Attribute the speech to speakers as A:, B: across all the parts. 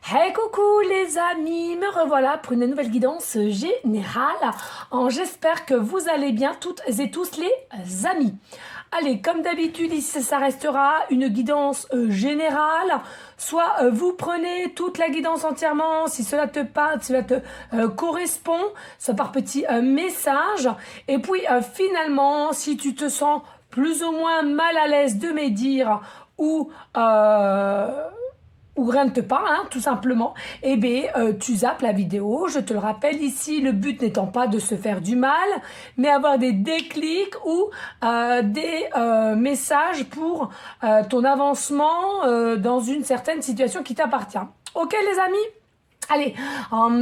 A: Hey coucou les amis, me revoilà pour une nouvelle guidance générale. J'espère que vous allez bien toutes et tous les amis. Allez, comme d'habitude, ici ça restera une guidance générale. Soit vous prenez toute la guidance entièrement, si cela te parle, si cela te correspond, soit par petits messages. Et puis finalement, si tu te sens plus ou moins mal à l'aise de me dire ou rien ne te parle, hein, tout simplement, eh bien, tu zappes la vidéo. Je te le rappelle ici, le but n'étant pas de se faire du mal, mais avoir des déclics ou des messages pour ton avancement dans une certaine situation qui t'appartient. Ok les amis? Allez,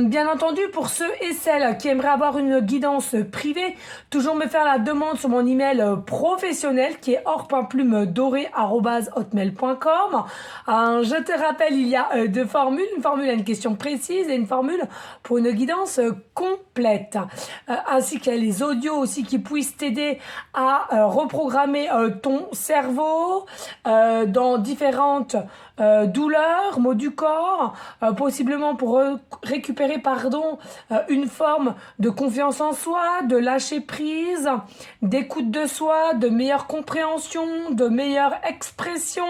A: bien entendu, pour ceux et celles qui aimeraient avoir une guidance privée, toujours me faire la demande sur mon email professionnel qui est or.plumedorée@hotmail.com. Je te rappelle, il y a deux formules, une formule à une question précise et une formule pour une guidance complète. Ainsi qu'il y a les audios aussi qui puissent t'aider à reprogrammer ton cerveau dans différentes douleurs, maux du corps, possiblement pour récupérer une forme de confiance en soi, de lâcher prise, d'écoute de soi, de meilleure compréhension, de meilleure expression,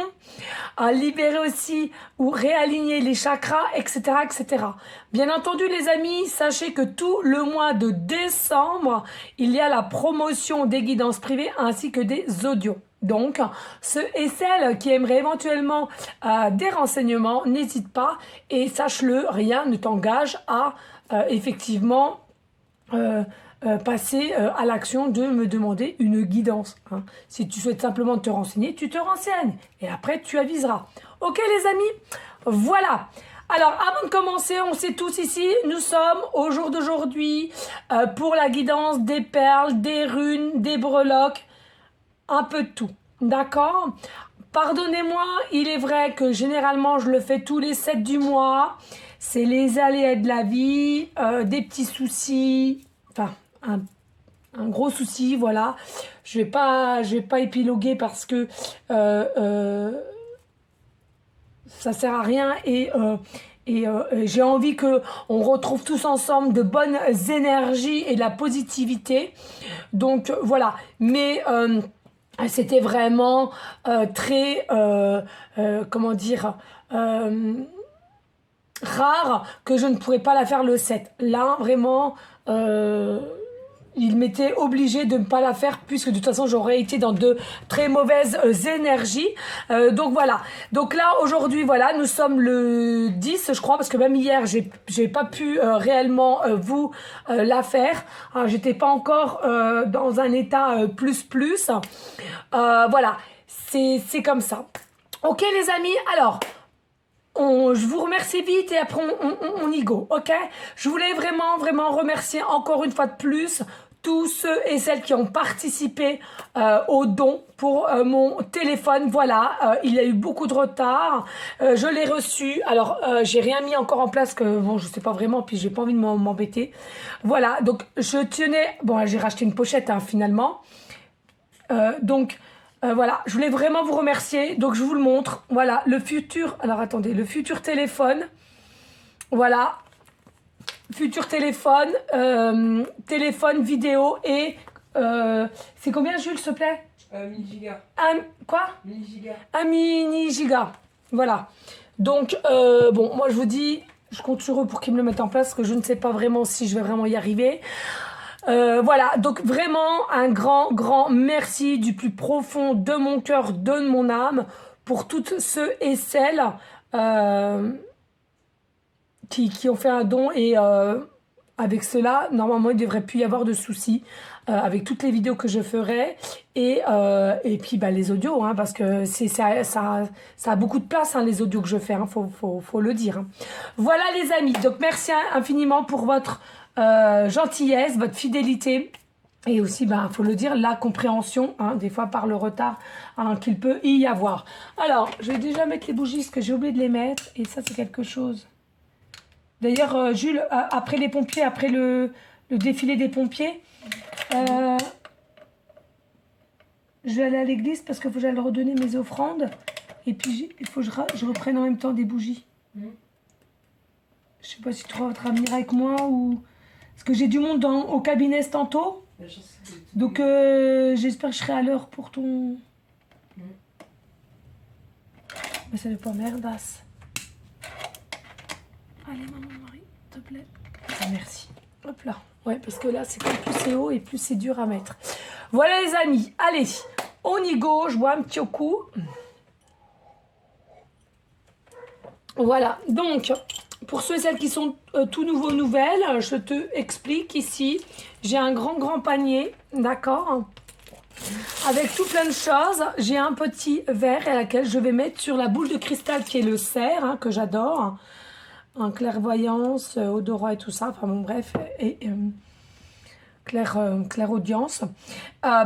A: à libérer aussi ou réaligner les chakras, etc., etc. Bien entendu, les amis, sachez que tout le mois de décembre, il y a la promotion des guidances privées ainsi que des audios. Donc, ceux et celles qui aimeraient éventuellement des renseignements, n'hésite pas et sache-le, rien ne t'engage à effectivement passer à l'action de me demander une guidance. Hein. Si tu souhaites simplement te renseigner, tu te renseignes et après tu aviseras. Ok les amis? Voilà. Alors, avant de commencer, on sait tous ici, nous sommes au jour d'aujourd'hui pour la guidance des perles, des runes, des breloques, un peu de tout, d'accord? Pardonnez-moi, il est vrai que généralement je le fais tous les 7 du mois. C'est les aléas de la vie, des petits soucis, enfin un gros souci, voilà. Je vais pas épiloguer parce que ça sert à rien et j'ai envie que on retrouve tous ensemble de bonnes énergies et de la positivité. Donc voilà, mais c'était vraiment très, comment dire, rare que je ne pourrais pas la faire le 7. Là, vraiment, il m'était obligé de ne pas la faire puisque de toute façon j'aurais été dans de très mauvaises énergies. Donc voilà. Donc là aujourd'hui voilà, nous sommes le 10 je crois parce que même hier j'ai pas pu réellement vous la faire. J'étais pas encore dans un état plus. Voilà, c'est comme ça. Ok les amis, alors je vous remercie vite et après on y go, ok? Je voulais vraiment remercier encore une fois de plus tous ceux et celles qui ont participé au don pour mon téléphone. Voilà, il y a eu beaucoup de retard. Je l'ai reçu. Alors, j'ai rien mis encore en place que bon, je sais pas vraiment, puis j'ai pas envie de m'embêter. Voilà, donc je tenais. Bon, j'ai racheté une pochette hein, finalement. Voilà, je voulais vraiment vous remercier. Donc, je vous le montre. Voilà, le futur. Alors, attendez, le futur téléphone. Voilà, futur téléphone, téléphone vidéo et c'est combien Jules, s'il te plaît?
B: 1000 gigas.
A: Quoi?
B: 1000 gigas.
A: Un mini giga. Voilà. Donc, bon, moi je vous dis, je compte sur eux pour qu'ils me le mettent en place, parce que je ne sais pas vraiment si je vais vraiment y arriver. Voilà, donc vraiment un grand merci du plus profond de mon cœur, de mon âme, pour toutes ceux et celles qui ont fait un don et avec cela, normalement, il ne devrait plus y avoir de soucis avec toutes les vidéos que je ferai et puis bah, les audios, hein, parce que ça a beaucoup de place, hein, les audios que je fais, hein, faut le dire. Hein. Voilà les amis, donc merci infiniment pour votre gentillesse, votre fidélité. Et aussi, ben, faut le dire, la compréhension, hein, des fois par le retard hein, qu'il peut y avoir. Alors, je vais déjà mettre les bougies, parce que j'ai oublié de les mettre. Et ça, c'est quelque chose. D'ailleurs, Jules, après les pompiers, après le défilé des pompiers, je vais aller à l'église parce qu'il faut que j'aille redonner mes offrandes. Et puis, il faut que je reprenne en même temps des bougies. Je sais pas si tu vas venir avec moi ou... Parce que j'ai du monde au cabinet tantôt. Donc j'espère que je serai à l'heure pour ton... Mais ça ne pas merdasse. Allez maman Marie, s'il te plaît. Ah, merci. Hop là. Ouais, parce que là, c'est comme plus c'est haut et plus c'est dur à mettre. Voilà les amis. Allez, on y go. Je bois un petit coup. Voilà. Donc, pour ceux et celles qui sont tout nouveaux nouvelles, je te explique ici. J'ai un grand panier. D'accord, avec tout plein de choses. J'ai un petit verre à laquelle je vais mettre sur la boule de cristal qui est le cerf, hein, que j'adore. En clairvoyance, odorat et tout ça. Enfin bon, bref. Et clairaudience.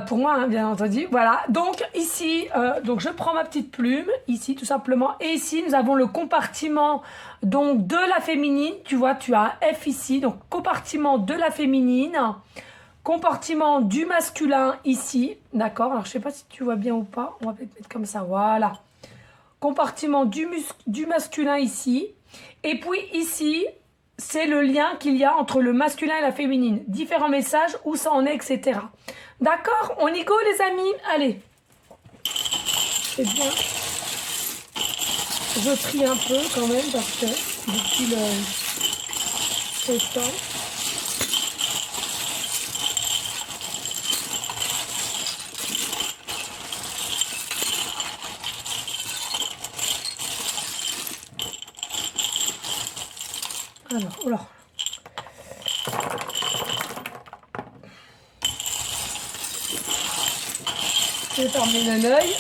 A: Pour moi, hein, bien entendu. Voilà. Donc ici, donc je prends ma petite plume. Ici, tout simplement. Et ici, nous avons le compartiment donc, de la féminine. Tu vois, tu as un F ici. Donc, compartiment de la féminine. Compartiment du masculin ici, d'accord. Alors, je sais pas si tu vois bien ou pas. On va peut-être mettre comme ça, voilà. Compartiment du masculin ici. Et puis ici, c'est le lien qu'il y a entre le masculin et la féminine. Différents messages, où ça en est, etc. D'accord, on y go les amis. Allez. C'est bien. Je trie un peu quand même parce que depuis le temps. Alors, oh là. Je vais fermer l'œil.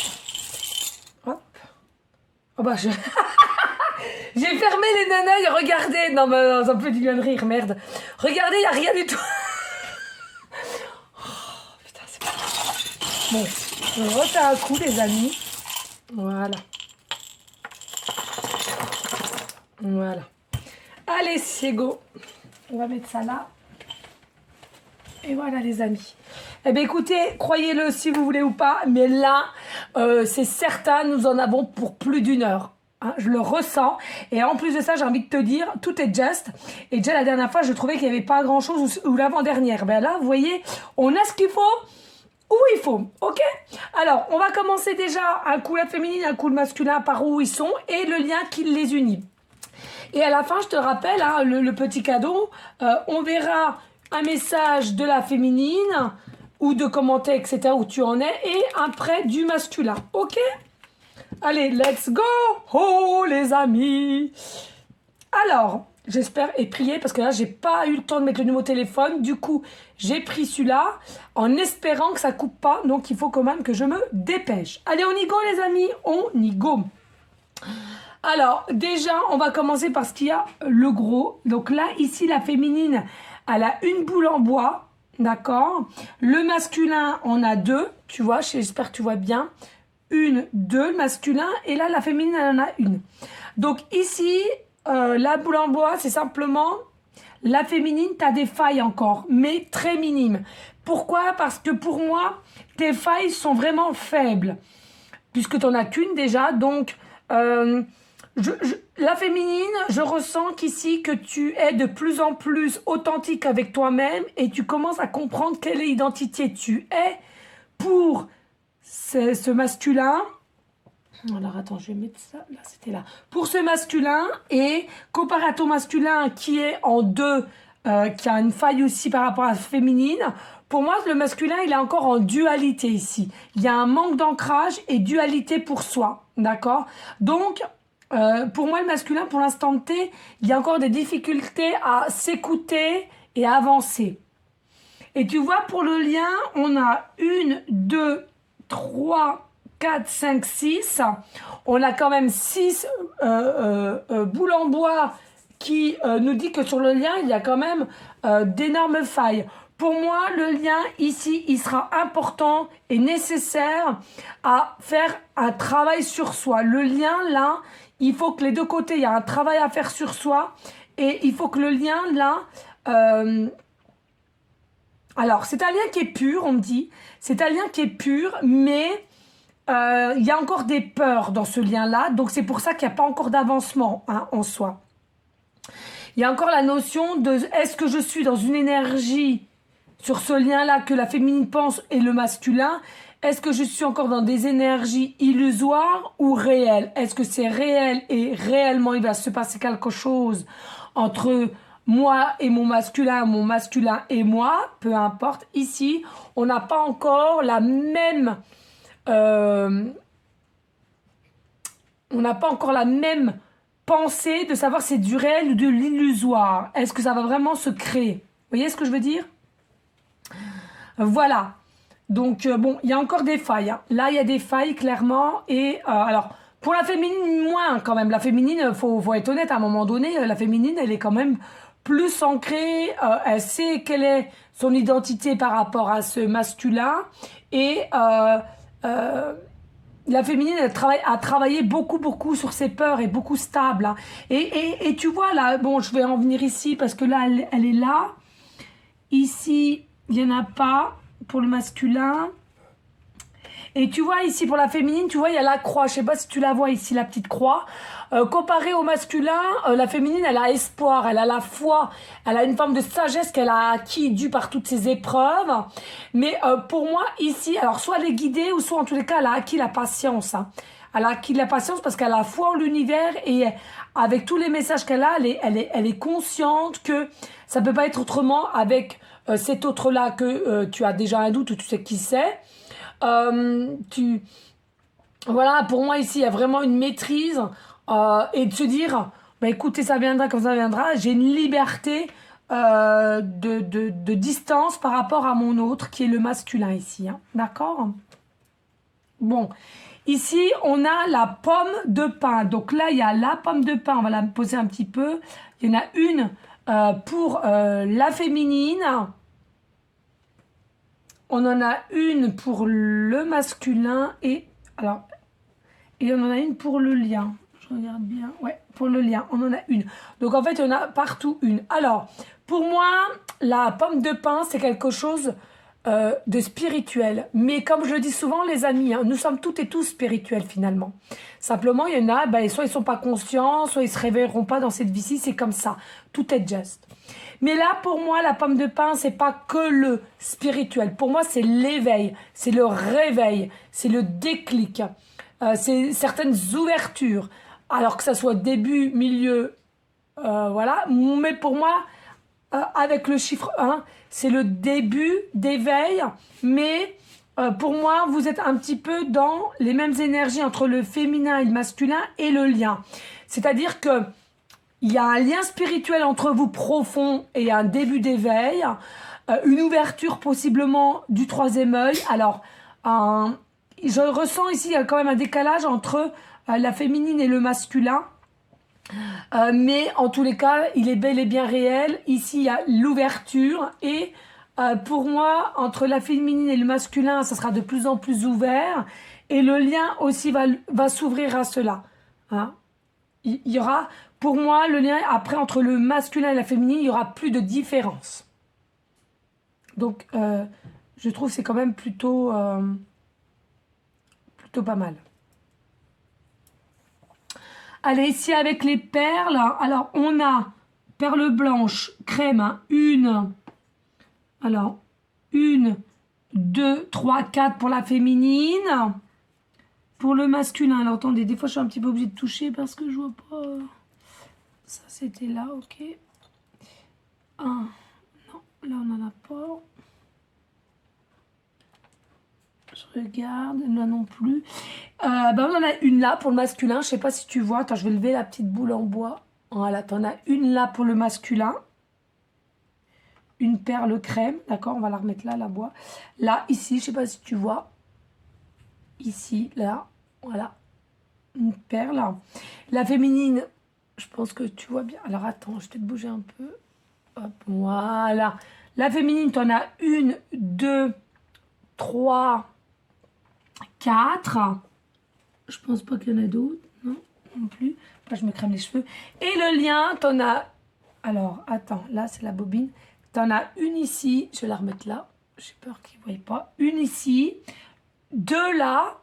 A: Hop. Oh bah, j'ai fermé les naneuils, regardez. Non, mais ça peut bien de rire, merde. Regardez, il n'y a rien du tout. Oh, putain, c'est pas... Bon, je refais un coup, les amis. Voilà. Voilà. Allez, c'est go. On va mettre ça là. Et voilà, les amis. Eh bien, écoutez, croyez-le si vous voulez ou pas, mais là, c'est certain, nous en avons pour plus d'1 heure. Hein, je le ressens. Et en plus de ça, j'ai envie de te dire, tout est juste. Et déjà, la dernière fois, je trouvais qu'il n'y avait pas grand-chose, ou l'avant-dernière. Ben là, vous voyez, on a ce qu'il faut où il faut. OK? Alors, on va commencer déjà un coup la féminine, un coup le masculin, par où ils sont, et le lien qui les unit. Et à la fin, je te rappelle, hein, le petit cadeau, on verra un message de la féminine ou de commenter, etc., où tu en es, et après du masculin. OK? Allez, let's go! Oh, les amis! Alors, j'espère, et prier, parce que là, j'ai pas eu le temps de mettre le numéro de téléphone. Du coup, j'ai pris celui-là en espérant que ça coupe pas. Donc, il faut quand même que je me dépêche. Allez, on y go, les amis? On y go! Alors, déjà, on va commencer par ce qu'il y a le gros. Donc là, ici, la féminine, elle a une boule en bois, d'accord? Le masculin, on a 2, tu vois, j'espère que tu vois bien. 1, 2, le masculin, et là, la féminine, elle en a 1. Donc ici, la boule en bois, c'est simplement, la féminine, tu as des failles encore, mais très minimes. Pourquoi? Parce que pour moi, tes failles sont vraiment faibles, puisque tu n'en as qu'une déjà, donc... la féminine, je ressens qu'ici que tu es de plus en plus authentique avec toi-même et tu commences à comprendre quelle identité tu es pour ce masculin. Alors attends, je vais mettre ça, là c'était là. Pour ce masculin et comparé à ton masculin qui est en 2, qui a une faille aussi par rapport à la féminine, pour moi le masculin il est encore en dualité ici. Il y a un manque d'ancrage et dualité pour soi, d'accord? Donc... pour moi, le masculin, pour l'instant T, il y a encore des difficultés à s'écouter et à avancer. Et tu vois, pour le lien, on a 1, 2, 3, 4, 5, 6. On a quand même 6 boules en bois qui nous dit que sur le lien, il y a quand même d'énormes failles. Pour moi, le lien ici, il sera important et nécessaire à faire un travail sur soi. Le lien, là, il faut que les deux côtés, il y a un travail à faire sur soi. Et il faut que le lien, là... alors, c'est un lien qui est pur, on me dit. C'est un lien qui est pur, mais il y a encore des peurs dans ce lien-là. Donc, c'est pour ça qu'il n'y a pas encore d'avancement, hein, en soi. Il y a encore la notion de est-ce que je suis dans une énergie sur ce lien-là que la féminine pense et le masculin? Est-ce que je suis encore dans des énergies illusoires ou réelles? Est-ce que c'est réel et réellement il va se passer quelque chose entre moi et mon masculin et moi? Peu importe. Ici, on n'a pas encore la même... on n'a pas encore la même pensée de savoir si c'est du réel ou de l'illusoire. Est-ce que ça va vraiment se créer? Vous voyez ce que je veux dire? Voilà. Donc, bon, il y a encore des failles. Hein. Là, il y a des failles, clairement. Et alors, pour la féminine, moins quand même. La féminine, faut être honnête, à un moment donné, la féminine, elle est quand même plus ancrée. Elle sait quelle est son identité par rapport à ce masculin. Et la féminine, elle a travaillé beaucoup sur ses peurs et beaucoup stable. Hein. Et tu vois, là, bon, je vais en venir ici parce que là, elle est là. Ici, il n'y en a pas pour le masculin. Et tu vois ici pour la féminine, tu vois, il y a la croix. Je sais pas si tu la vois ici, la petite croix. Comparée au masculin, la féminine, elle a espoir, elle a la foi, elle a une forme de sagesse qu'elle a acquis due par toutes ces épreuves. Mais pour moi, ici, alors soit elle est guidée ou soit en tous les cas, elle a acquis la patience. Hein. Elle a acquis la patience parce qu'elle a la foi en l'univers et avec tous les messages qu'elle a, elle est consciente que ça peut pas être autrement avec cet autre-là que tu as déjà un doute ou tu sais qui c'est. Voilà, pour moi ici, il y a vraiment une maîtrise et de se dire, bah, écoutez, ça viendra quand ça viendra. J'ai une liberté de distance par rapport à mon autre, qui est le masculin ici. Hein. D'accord? Bon, ici, on a la pomme de pin. Donc là, il y a la pomme de pin. On va la poser un petit peu. Il y en a une pour la féminine. On en a une pour le masculin et on en a une pour le lien. Je regarde bien. Ouais, pour le lien, on en a une. Donc en fait, il y en a partout une. Alors, pour moi, la pomme de pin, c'est quelque chose de spirituel. Mais comme je le dis souvent, les amis, hein, nous sommes toutes et tous spirituels finalement. Simplement, il y en a, ben, soit ils sont pas conscients, soit ils se réveilleront pas dans cette vie-ci. C'est comme ça. Tout est juste. Mais là, pour moi, la pomme de pin, c'est pas que le spirituel. Pour moi, c'est l'éveil, c'est le réveil, c'est le déclic, c'est certaines ouvertures. Alors que ça soit début, milieu, voilà. Mais pour moi, avec le chiffre 1, c'est le début d'éveil. Mais pour moi, vous êtes un petit peu dans les mêmes énergies entre le féminin et le masculin et le lien. C'est-à-dire que il y a un lien spirituel entre vous profond et un début d'éveil, une ouverture possiblement du troisième œil. Alors, je ressens ici il y a quand même un décalage entre la féminine et le masculin. Mais en tous les cas, il est bel et bien réel. Ici, il y a l'ouverture. Et pour moi, entre la féminine et le masculin, ça sera de plus en plus ouvert. Et le lien aussi va s'ouvrir à cela. Hein. Il y aura, pour moi, le lien après entre le masculin et la féminine, il n'y aura plus de différence. Donc, je trouve que c'est quand même plutôt pas mal. Allez, ici avec les perles, alors on a perles blanches, crème, hein, une, 2, 3, 4 pour la féminine. Pour le masculin, alors attendez, des fois je suis un petit peu obligée de toucher parce que je vois pas. Ça c'était là, ok. Non, là on n'en a pas. Je regarde, là non plus. On en a une là pour le masculin, je sais pas si tu vois. Attends, je vais lever la petite boule en bois. Voilà, t'en as une là pour le masculin. Une perle crème, d'accord, on va la remettre là, la bois. Là, ici, je sais pas si tu vois. Ici, là, voilà, une perle. La féminine, je pense que tu vois bien. Alors attends, je vais te bouger un peu. Hop, voilà. La féminine, tu en as 1, 2, 3, 4. Je pense pas qu'il y en a d'autres. Non plus. Là, je me crème les cheveux. Et le lien, tu en as... Alors, attends, là, c'est la bobine. Tu en as une ici. Je vais la remettre là. J'ai peur qu'ils ne voient pas. Une ici. 2 là.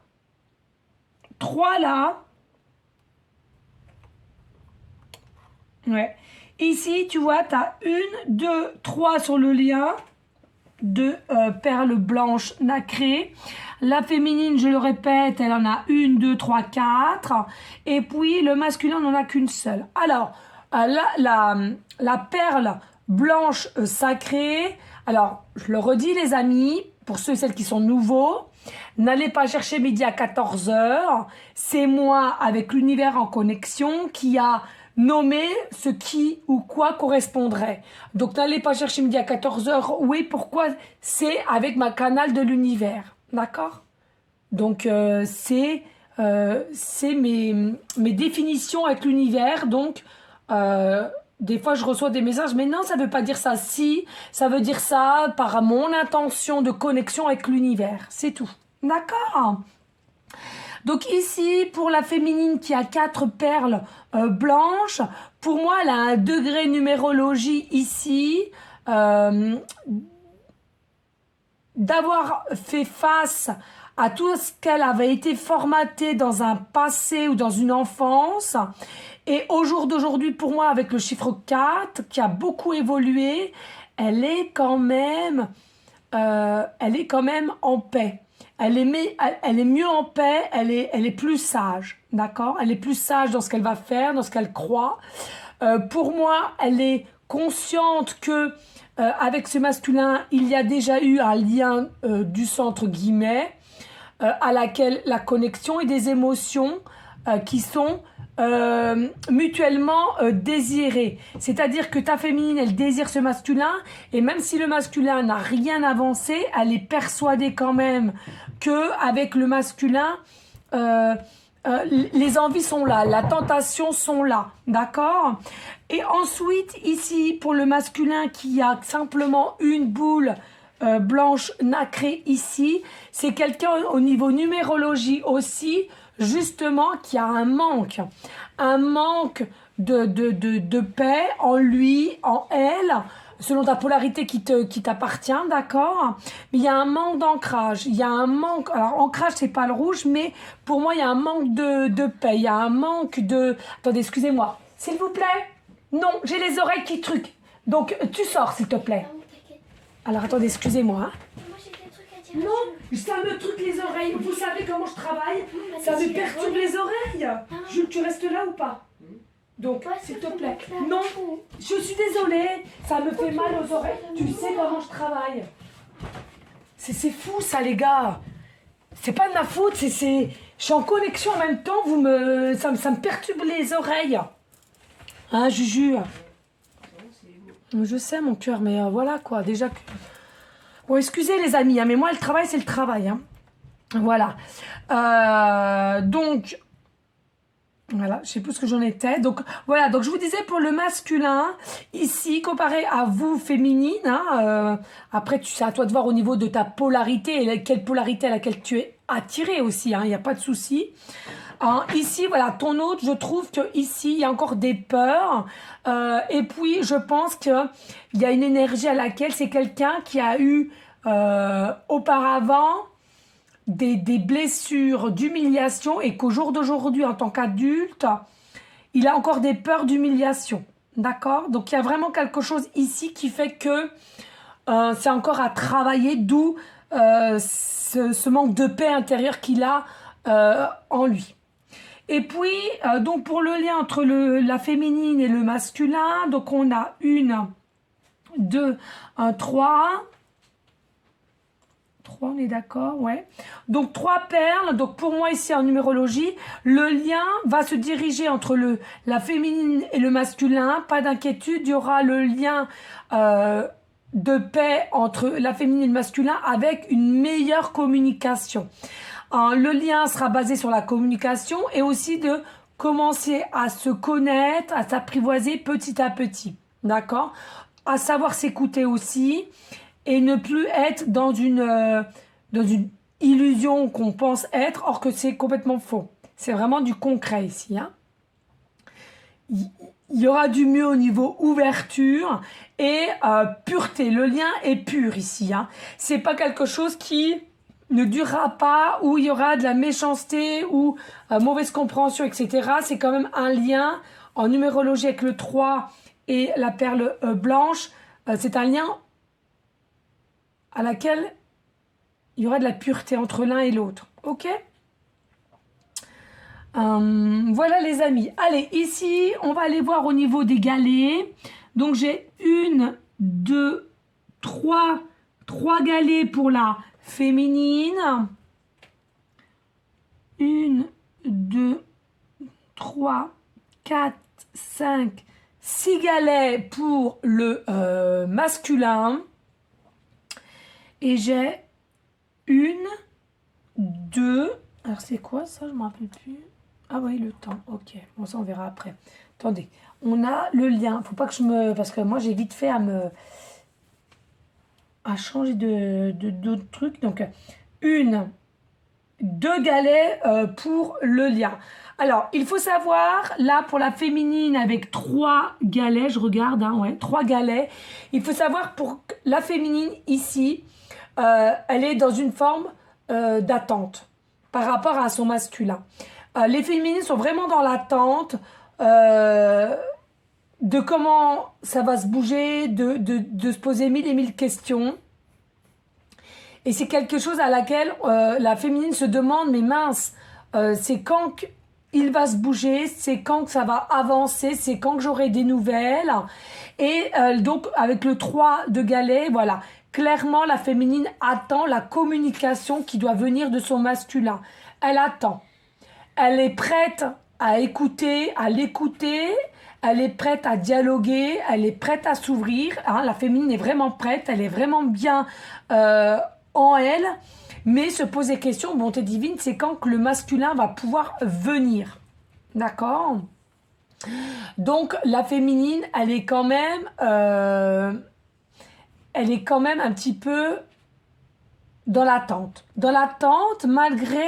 A: 3 là. Ouais. Ici, tu vois, tu as 1, 2, 3 sur le lien de perles blanches nacrées. La féminine, je le répète, elle en a 1, 2, 3, 4. Et puis, le masculin n'en a qu'une seule. Alors, la perle blanche sacrée, alors, je le redis, les amis, pour ceux et celles qui sont nouveaux, n'allez pas chercher midi à 14 heures. C'est moi, avec l'univers en connexion, qui a nommé ce qui ou quoi correspondrait. Donc, n'allez pas chercher midi à 14 heures. Oui, pourquoi? C'est avec ma canal de l'univers. D'accord? Donc, c'est mes définitions avec l'univers. Donc, des fois, je reçois des messages, mais non, ça veut pas dire ça. Si, ça veut dire ça par mon intention de connexion avec l'univers. C'est tout. D'accord? Donc ici, pour la féminine qui a 4 perles blanches, pour moi, elle a un degré numérologie ici. D'avoir fait face à tout ce qu'elle avait été formatée dans un passé ou dans une enfance. Et au jour d'aujourd'hui, pour moi, avec le chiffre 4, qui a beaucoup évolué, elle est quand même en paix. Elle est mieux en paix, elle est plus sage, d'accord? Elle est plus sage dans ce qu'elle va faire, dans ce qu'elle croit. Pour moi, elle est consciente que avec ce masculin, il y a déjà eu un lien du centre guillemets, à laquelle la connexion et des émotions qui sont mutuellement désirées. C'est-à-dire que ta féminine, elle désire ce masculin, et même si le masculin n'a rien avancé, elle est persuadée quand même que avec le masculin, les envies sont là, la tentation sont là, d'accord? Et ensuite, ici, pour le masculin qui a simplement une boule blanche nacrée ici, c'est quelqu'un au niveau numérologie aussi, justement, qui a un manque de paix en lui, en elle, selon ta polarité qui t'appartient, d'accord? Mais il y a un manque d'ancrage, il y a un manque, alors ancrage c'est pas le rouge, mais pour moi il y a un manque de paix, il y a un manque de... Attendez, excusez-moi, s'il vous plaît? Non, j'ai les oreilles qui truquent, donc tu sors s'il te plaît. Alors attendez, excusez-moi. Hein. Non, ça me truque les oreilles. Vous savez comment je travaille? Ça me perturbe les oreilles. Jules, tu restes là ou pas? Donc, s'il te plaît. Non, je suis désolée. Ça me fait mal aux oreilles. Tu sais comment je travaille. C'est fou ça, les gars. C'est pas de ma faute. Je suis en connexion en même temps. Ça me perturbe les oreilles. Hein, Juju? Je sais, mon cœur, mais voilà quoi. Déjà que... Bon, excusez les amis, hein, mais moi, le travail, c'est le travail. Hein. Voilà. Donc, voilà, je sais plus ce que j'en étais. Donc, voilà, donc je vous disais pour le masculin, ici, comparé à vous, féminine, hein, après, c'est à toi de voir au niveau de ta polarité et quelle polarité à laquelle tu es attiré aussi, il n'y a pas de souci. Hein, ici, voilà, ton autre, je trouve que ici il y a encore des peurs. Et puis, je pense qu'il y a une énergie à laquelle c'est quelqu'un qui a eu auparavant des blessures d'humiliation et qu'au jour d'aujourd'hui, en tant qu'adulte, il a encore des peurs d'humiliation. D'accord? Donc, il y a vraiment quelque chose ici qui fait que c'est encore à travailler, d'où ce manque de paix intérieure qu'il a en lui. Et puis, donc pour le lien entre la féminine et le masculin, donc on a 1, 2, 3. 3, on est d'accord, ouais. Donc 3 perles, donc pour moi ici en numérologie, le lien va se diriger entre la féminine et le masculin, pas d'inquiétude, il y aura le lien de paix entre la féminine et le masculin avec une meilleure communication. Le lien sera basé sur la communication et aussi de commencer à se connaître, à s'apprivoiser petit à petit. D'accord? À savoir s'écouter aussi et ne plus être dans une illusion qu'on pense être, or que c'est complètement faux. C'est vraiment du concret ici. Hein? Il y aura du mieux au niveau ouverture et pureté. Le lien est pur ici. Hein? C'est pas quelque chose qui ne durera pas, où il y aura de la méchanceté ou mauvaise compréhension, etc. C'est quand même un lien en numérologie avec le 3 et la perle blanche, c'est un lien à laquelle il y aura de la pureté entre l'un et l'autre. Ok? Voilà les amis. Allez, ici, on va aller voir au niveau des galets. Donc j'ai 1, 2, 3 galets pour la féminine. 1, 2, 3, 4, 5, 6 galets pour le masculin. Et j'ai 1, 2... Alors c'est quoi ça? Je ne me rappelle plus. Ah oui, le temps. Ok. Bon, ça on verra après. Attendez. On a le lien. Faut pas que je me... Parce que moi j'ai vite fait à changer d'autres trucs. Donc 1, 2 galets pour le lien. Alors, il faut savoir, là, pour la féminine, avec 3 galets, je regarde, hein, ouais, 3 galets, il faut savoir, pour la féminine, ici, elle est dans une forme d'attente par rapport à son masculin. Les féminines sont vraiment dans l'attente de comment ça va se bouger, de se poser 1000 et 1000 questions. Et c'est quelque chose à laquelle la féminine se demande, mais mince, c'est quand il va se bouger, c'est quand que ça va avancer, c'est quand que j'aurai des nouvelles. Et donc, avec le 3 de galets, voilà, clairement, la féminine attend la communication qui doit venir de son masculin. Elle attend. Elle est prête à écouter, à l'écouter. Elle est prête à dialoguer, elle est prête à s'ouvrir. Hein, la féminine est vraiment prête, elle est vraiment bien en elle, mais se poser des questions, bonté divine, c'est quand que le masculin va pouvoir venir. D'accord? Donc, la féminine, elle est quand même un petit peu dans l'attente. Dans l'attente, malgré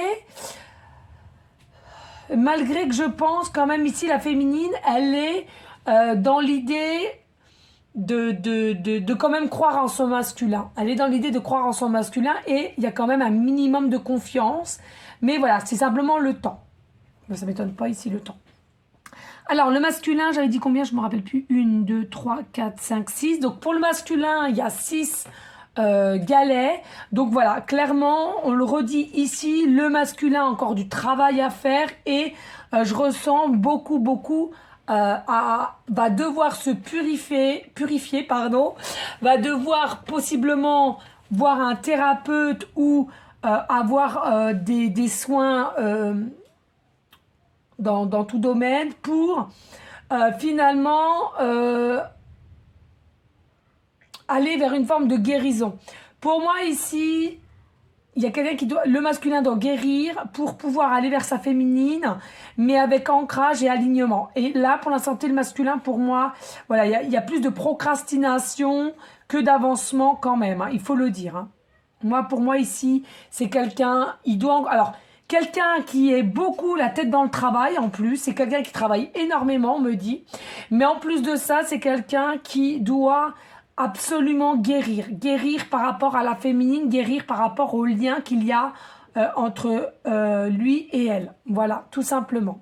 A: que je pense quand même ici, la féminine, elle est dans l'idée de quand même croire en son masculin. Elle est dans l'idée de croire en son masculin et il y a quand même un minimum de confiance. Mais voilà, c'est simplement le temps. Ça ne m'étonne pas ici, le temps. Alors, le masculin, j'avais dit combien? Je ne me rappelle plus. 1, 2, 3, 4, 5, 6. Donc, pour le masculin, il y a 6 galets. Donc, voilà, clairement, on le redit ici, le masculin a encore du travail à faire et je ressens beaucoup va devoir se purifier, va devoir possiblement voir un thérapeute ou avoir des soins dans tout domaine pour finalement aller vers une forme de guérison. Pour moi ici, il y a quelqu'un le masculin doit guérir pour pouvoir aller vers sa féminine, mais avec ancrage et alignement. Et là, pour la santé, le masculin, pour moi, voilà, il y a plus de procrastination que d'avancement quand même, hein, il faut le dire. Hein. Pour moi ici, c'est quelqu'un, quelqu'un qui est beaucoup la tête dans le travail en plus, c'est quelqu'un qui travaille énormément, on me dit. Mais en plus de ça, c'est quelqu'un qui doit absolument guérir par rapport à la féminine, guérir par rapport au lien qu'il y a entre lui et elle. Voilà, tout simplement.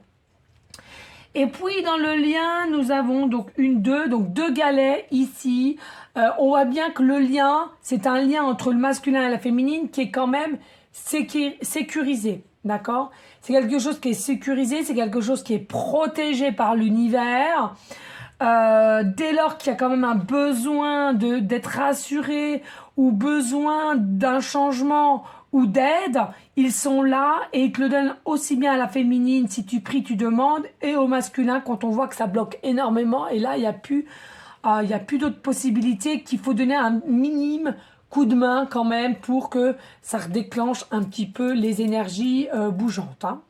A: Et puis dans le lien, nous avons donc donc 2 galets ici. On voit bien que le lien, c'est un lien entre le masculin et la féminine qui est quand même sécurisé. D'accord? C'est quelque chose qui est sécurisé, c'est quelque chose qui est protégé par l'univers. Dès lors qu'il y a quand même un besoin d'être rassuré ou besoin d'un changement ou d'aide, ils sont là et ils te le donnent aussi bien à la féminine si tu pries, tu demandes, et au masculin quand on voit que ça bloque énormément et là il n'y a plus d'autres possibilités, qu'il faut donner un minime coup de main quand même pour que ça redéclenche un petit peu les énergies bougeantes. Hein.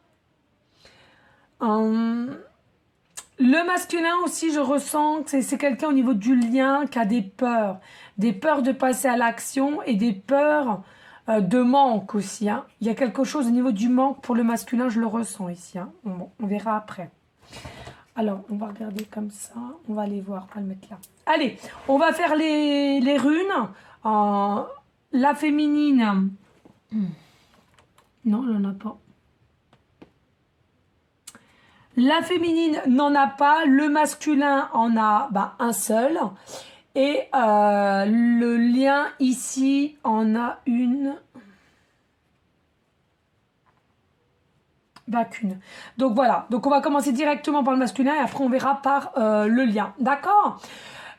A: Le masculin aussi, je ressens que c'est quelqu'un au niveau du lien qui a des peurs de passer à l'action et des peurs de manque aussi. Hein. Il y a quelque chose au niveau du manque pour le masculin, je le ressens ici. Hein. On verra après. Alors, on va regarder comme ça. On va aller voir, on va le mettre là. Allez, on va faire les runes. La féminine. Non, elle n'en a pas. La féminine n'en a pas, le masculin en a un seul. Et le lien ici en a une... qu'une. Donc voilà, donc on va commencer directement par le masculin et après on verra par le lien. D'accord?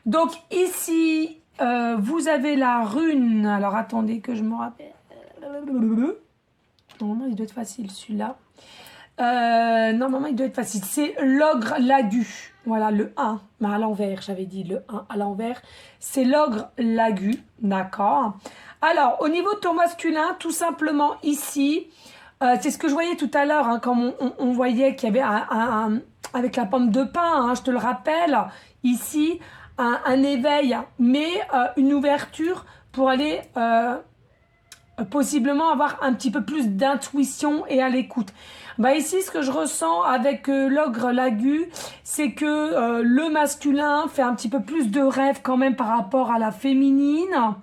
A: Donc ici, vous avez la rune. Alors attendez que je me rappelle. Normalement, il doit être facile celui-là. Normalement, il doit être facile. C'est l'ogre lagu. Voilà, le 1. Mais à l'envers, j'avais dit le 1 à l'envers. C'est l'ogre lagu. D'accord. Alors, au niveau de ton masculin, tout simplement ici, c'est ce que je voyais tout à l'heure, hein, quand on voyait qu'il y avait avec la pomme de pin, hein, je te le rappelle, ici, un éveil, mais une ouverture pour aller possiblement avoir un petit peu plus d'intuition et à l'écoute. Ici, ce que je ressens avec l'ogre lagu, c'est que le masculin fait un petit peu plus de rêves quand même par rapport à la féminine,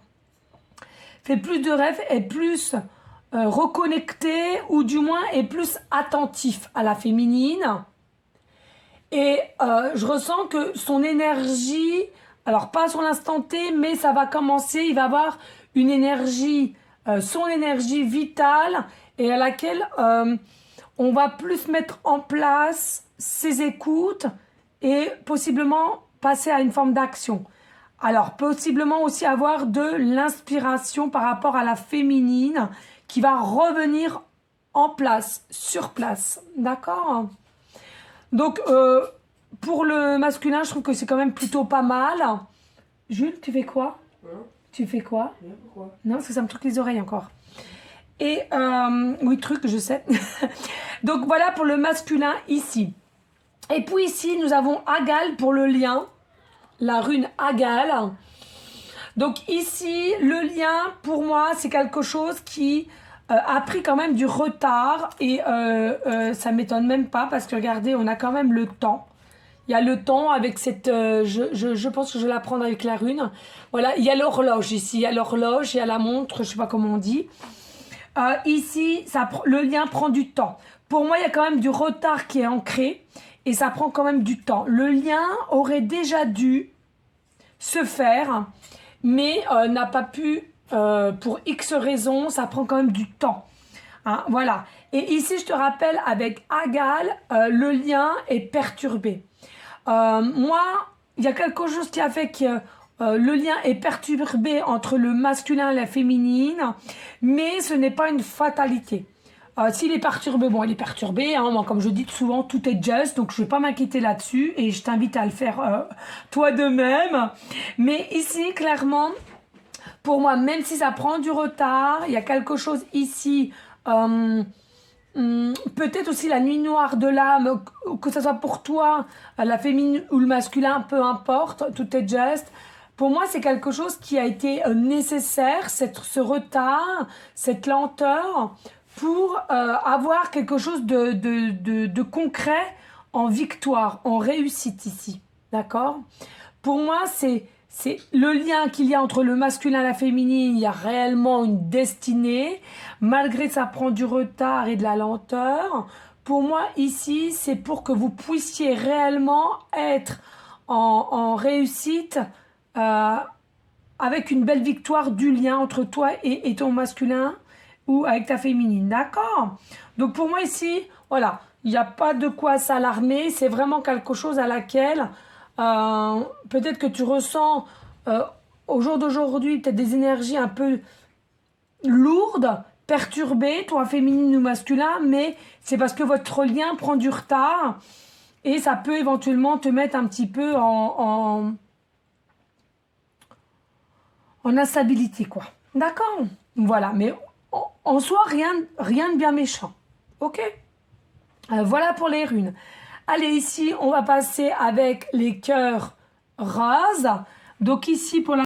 A: fait plus de rêves et plus reconnecté, ou du moins est plus attentif à la féminine. Et je ressens que son énergie, alors pas sur l'instant T, mais ça va commencer, il va avoir une énergie, son énergie vitale, et à laquelle on va plus mettre en place ses écoutes et possiblement passer à une forme d'action. Alors possiblement aussi avoir de l'inspiration par rapport à la féminine qui va revenir en place, sur place. D'accord? Donc, pour le masculin, je trouve que c'est quand même plutôt pas mal. Jules, tu fais quoi? Tu fais quoi? Pourquoi? Non, parce que ça me truque les oreilles encore. Et, oui, truc, je sais. Donc, voilà pour le masculin ici. Et puis ici, nous avons Agal pour le lien. La rune Agal. Donc ici, le lien, pour moi, c'est quelque chose qui a pris quand même du retard. Et ça ne m'étonne même pas parce que regardez, on a quand même le temps. Il y a le temps avec cette... je pense que je vais la prendre avec la rune. Voilà, il y a l'horloge ici. Il y a l'horloge, il y a la montre, je ne sais pas comment on dit. Ici, le lien prend du temps. Pour moi, il y a quand même du retard qui est ancré. Et ça prend quand même du temps. Le lien aurait déjà dû se faire, mais n'a pas pu, pour X raisons, ça prend quand même du temps. Hein, voilà. Et ici, je te rappelle, avec Agal, le lien est perturbé. Moi, il y a quelque chose qui a fait que le lien est perturbé entre le masculin et la féminine, mais ce n'est pas une fatalité. S'il est perturbé, bon, il est perturbé. Hein, moi, comme je dis souvent, tout est just, donc je ne vais pas m'inquiéter là-dessus et je t'invite à le faire toi de même. Mais ici, clairement, pour moi, même si ça prend du retard, il y a quelque chose ici. Peut-être aussi la nuit noire de l'âme, que ce soit pour toi, la féminine ou le masculin, peu importe, tout est just. Pour moi, c'est quelque chose qui a été nécessaire, ce retard, cette lenteur, pour avoir quelque chose de concret en victoire, en réussite ici. D'accord? Pour moi, c'est le lien qu'il y a entre le masculin et la féminine. Il y a réellement une destinée, malgré que ça prend du retard et de la lenteur. Pour moi, ici, c'est pour que vous puissiez réellement être en réussite avec une belle victoire du lien entre toi et ton masculin ou avec ta féminine, d'accord? Donc pour moi ici, voilà, il n'y a pas de quoi s'alarmer, c'est vraiment quelque chose à laquelle peut-être que tu ressens au jour d'aujourd'hui peut-être des énergies un peu lourdes, perturbées, toi féminine ou masculin, mais c'est parce que votre lien prend du retard et ça peut éventuellement te mettre un petit peu en instabilité, quoi. D'accord? Voilà, mais en soi, rien de bien méchant. Ok? Voilà pour les runes. Allez, ici, on va passer avec les cœurs roses. Donc ici, pour la...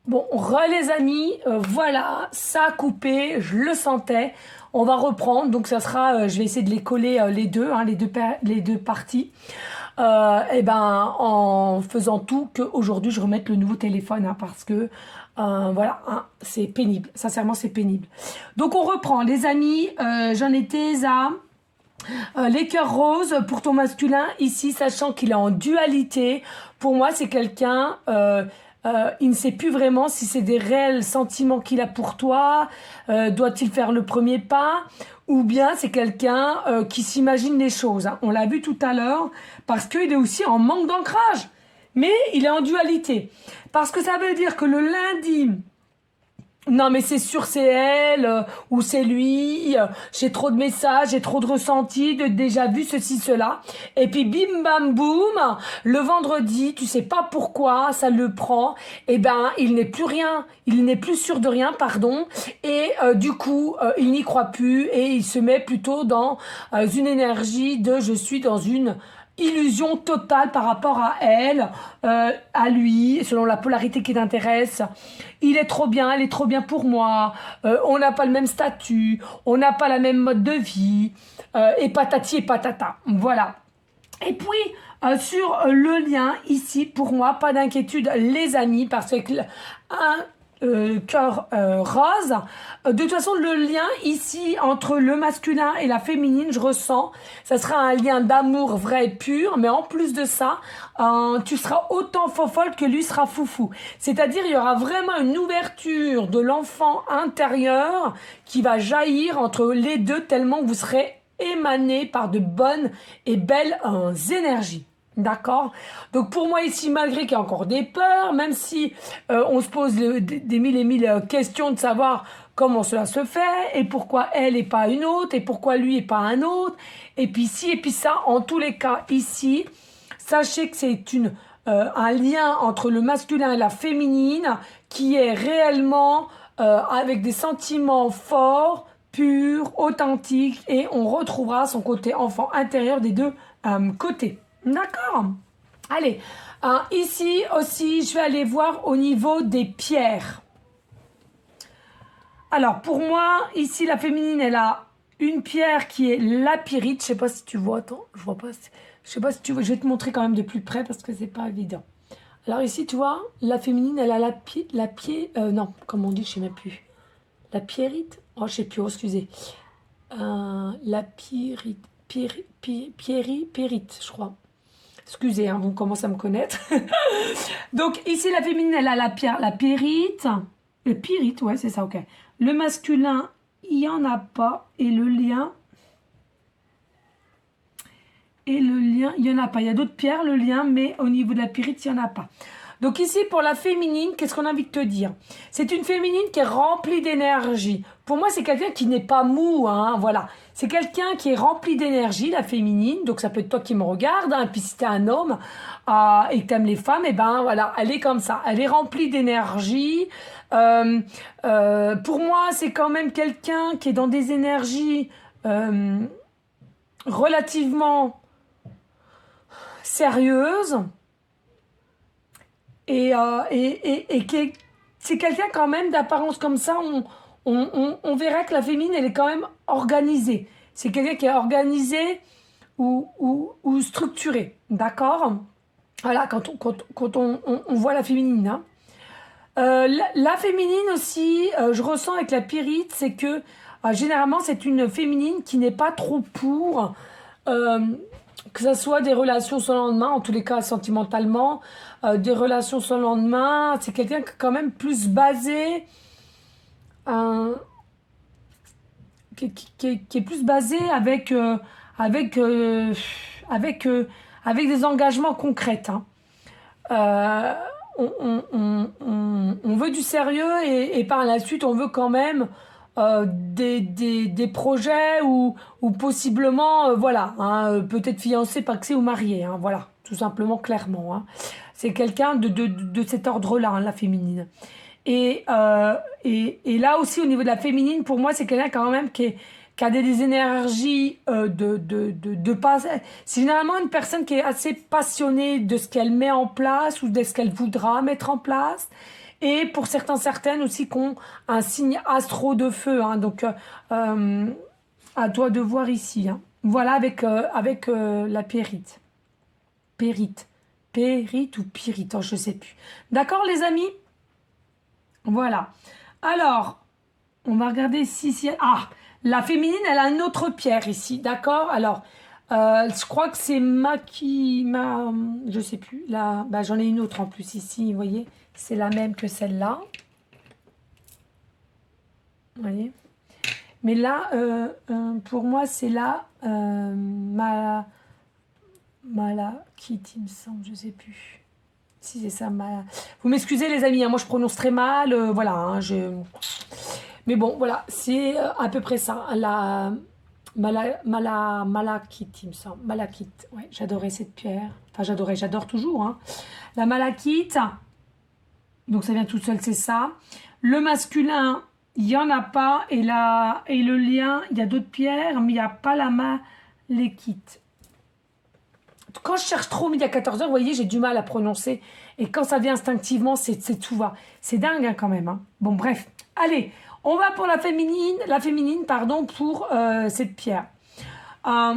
A: Bon, les amis, voilà, ça a coupé, je le sentais. On va reprendre, donc ça sera, je vais essayer de les coller les deux, hein, les deux parties. Et ben, en faisant tout qu'aujourd'hui, je remette le nouveau téléphone, hein, parce que... voilà, hein, c'est pénible. Sincèrement, c'est pénible. Donc, on reprend. Les amis, j'en étais à Les cœurs roses pour ton masculin ici, sachant qu'il est en dualité. Pour moi, c'est quelqu'un, il ne sait plus vraiment si c'est des réels sentiments qu'il a pour toi, doit-il faire le premier pas, ou bien c'est quelqu'un qui s'imagine les choses, hein. On l'a vu tout à l'heure, parce qu'il est aussi en manque d'ancrage, mais il est en dualité. Parce que ça veut dire que le lundi... Non, mais c'est sûr, c'est elle, ou c'est lui, j'ai trop de messages, j'ai trop de ressentis, de déjà vu, ceci, cela. Et puis, bim, bam, boum, le vendredi, tu sais pas pourquoi, ça le prend, et ben, il n'est plus rien, il n'est plus sûr de rien, pardon, et du coup, il n'y croit plus, et il se met plutôt dans une énergie de je suis dans une illusion totale par rapport à elle, à lui, selon la polarité qui t'intéresse. Il est trop bien, elle est trop bien pour moi. On n'a pas le même statut, on n'a pas la même mode de vie, et patati et patata. Voilà. Et puis, sur le lien, ici, pour moi, pas d'inquiétude, les amis, parce que un cœur rose, de toute façon, le lien ici, entre le masculin et la féminine, je ressens, ça sera un lien d'amour vrai et pur, mais en plus de ça, tu seras autant fofolle que lui sera foufou. C'est-à-dire, il y aura vraiment une ouverture de l'enfant intérieur qui va jaillir entre les deux, tellement que vous serez émané par de bonnes et belles énergies. D'accord? Donc pour moi ici, malgré qu'il y a encore des peurs, même si on se pose des mille et mille questions de savoir comment cela se fait, et pourquoi elle et pas une autre, et pourquoi lui et pas un autre, et puis ci et puis ça, en tous les cas ici, sachez que c'est un lien entre le masculin et la féminine qui est réellement avec des sentiments forts, pur, authentique, et on retrouvera son côté enfant intérieur des deux côtés. D'accord? Allez, ici aussi, je vais aller voir au niveau des pierres. Alors, pour moi, ici, la féminine, elle a une pierre qui est la pyrite. Je sais pas si tu vois, attends, je vois pas. Je sais pas si tu vois, je vais te montrer quand même de plus près parce que c'est pas évident. Alors ici, tu vois, la féminine, elle a non, comment on dit, je sais même plus. La pierrite? Oh, je sais plus, oh, excusez. La pyrite, pyrite, je crois. Excusez, hein, vous commencez à me connaître. Donc ici, la féminine, elle a la pierre, la pyrite. Le pyrite, ouais, c'est ça, ok. Le masculin, il n'y en a pas. Et le lien, il n'y en a pas. Il y a d'autres pierres, le lien, mais au niveau de la pyrite, il n'y en a pas. Donc ici, pour la féminine, qu'est-ce qu'on a envie de te dire? C'est une féminine qui est remplie d'énergie. Pour moi, c'est quelqu'un qui n'est pas mou, hein, voilà. C'est quelqu'un qui est rempli d'énergie, la féminine. Donc ça peut être toi qui me regardes, hein, et puis si t'es un homme et que t'aimes les femmes, et ben voilà, elle est comme ça. Elle est remplie d'énergie. Pour moi, c'est quand même quelqu'un qui est dans des énergies relativement sérieuses. Et c'est quelqu'un quand même d'apparence comme ça, on verrait que la féminine, elle est quand même organisée. C'est quelqu'un qui est organisé ou structuré, d'accord? Voilà, quand on voit la féminine. Hein. La féminine aussi, je ressens avec la pyrite, c'est que généralement, c'est une féminine qui n'est pas trop pour... que ce soit des relations sans lendemain, en tous les cas sentimentalement, des relations sans lendemain, c'est quelqu'un qui est quand même plus basé, qui est plus basé avec des engagements concrets. Hein. On veut du sérieux et par la suite on veut quand même des projets ou possiblement voilà hein, peut-être fiancé, paxé ou marié hein, voilà tout simplement clairement hein. C'est quelqu'un de cet ordre-là hein, la féminine et là aussi au niveau de la féminine pour moi c'est quelqu'un quand même qui a des énergies c'est généralement une personne qui est assez passionnée de ce qu'elle met en place ou de ce qu'elle voudra mettre en place. Et pour certaines aussi qui ont un signe astro de feu. Hein, donc, à toi de voir ici. Hein. Voilà avec la périte. Périte ou pyrite, oh, je ne sais plus. D'accord les amis? Voilà. Alors, on va regarder si... Ah, La féminine, elle a une autre pierre ici, d'accord? Alors, je crois que c'est je sais plus. Là, bah, j'en ai une autre en plus ici, vous voyez? C'est la même que celle-là. Vous voyez? Mais là, pour moi, c'est là Malakite, il me semble, je sais plus. Si c'est ça, vous m'excusez les amis, hein, moi je prononce très mal, voilà. Hein, mais bon, voilà, c'est à peu près ça. La malakite, il me semble. Malakite, ouais, j'adorais cette pierre. Enfin, j'adore toujours. Hein. La malakite, donc ça vient toute seule, c'est ça. Le masculin, il n'y en a pas. Et le lien, il y a d'autres pierres, mais il n'y a pas la malakite. Quand je cherche trop midi à 14h, vous voyez, j'ai du mal à prononcer. Et quand ça vient instinctivement, c'est tout va. C'est dingue hein, quand même. Hein. Bon, bref. Allez, on va pour la féminine, pardon, pour cette pierre. Pour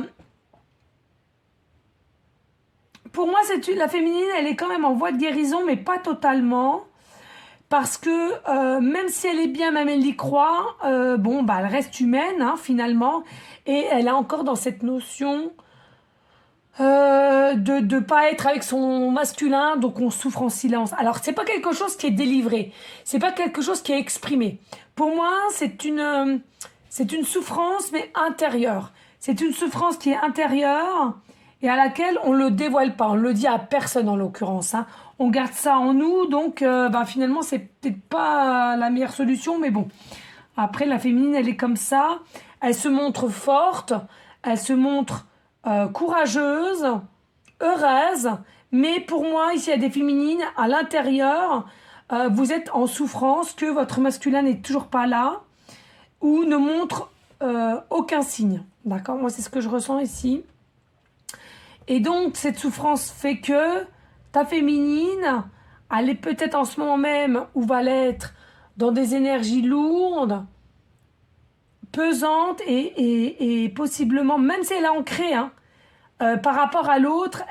A: moi, la féminine, elle est quand même en voie de guérison, mais pas totalement. Parce que même si elle est bien, même elle y croit, bon, bah, elle reste humaine, hein, finalement. Et elle est encore dans cette notion de pas être avec son masculin, donc on souffre en silence. Alors c'est pas quelque chose qui est délivré, c'est pas quelque chose qui est exprimé. Pour moi, c'est une souffrance mais intérieure. C'est une souffrance qui est intérieure et à laquelle on le dévoile pas, on le dit à personne en l'occurrence. Hein. On garde ça en nous, donc ben, finalement c'est peut-être pas la meilleure solution, mais bon. Après la féminine, elle est comme ça, elle se montre forte, elle se montre courageuse, heureuse, mais pour moi, ici, il y a des féminines à l'intérieur. Vous êtes en souffrance, que votre masculin n'est toujours pas là, ou ne montre aucun signe. D'accord? Moi, c'est ce que je ressens ici. Et donc, cette souffrance fait que ta féminine, elle est peut-être en ce moment même, où va l'être, dans des énergies lourdes, pesante et possiblement, même si elle est ancrée, hein, par rapport à l'autre,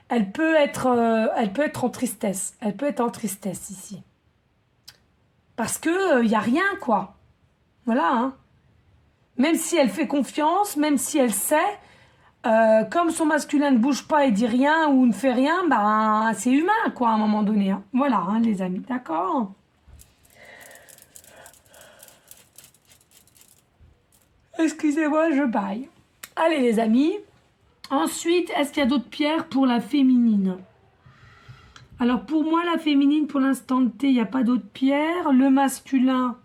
A: elle peut être en tristesse. Elle peut être en tristesse ici. Parce que y a rien, quoi. Voilà. Hein. Même si elle fait confiance, même si elle sait, comme son masculin ne bouge pas et dit rien ou ne fait rien, ben c'est humain, quoi, à un moment donné. Hein. Voilà, hein, les amis. D'accord. Excusez-moi, je baille. Allez les amis. Ensuite, est-ce qu'il y a d'autres pierres pour la féminine? Alors pour moi, la féminine, pour l'instant T, il n'y a pas d'autres pierres. Le masculin,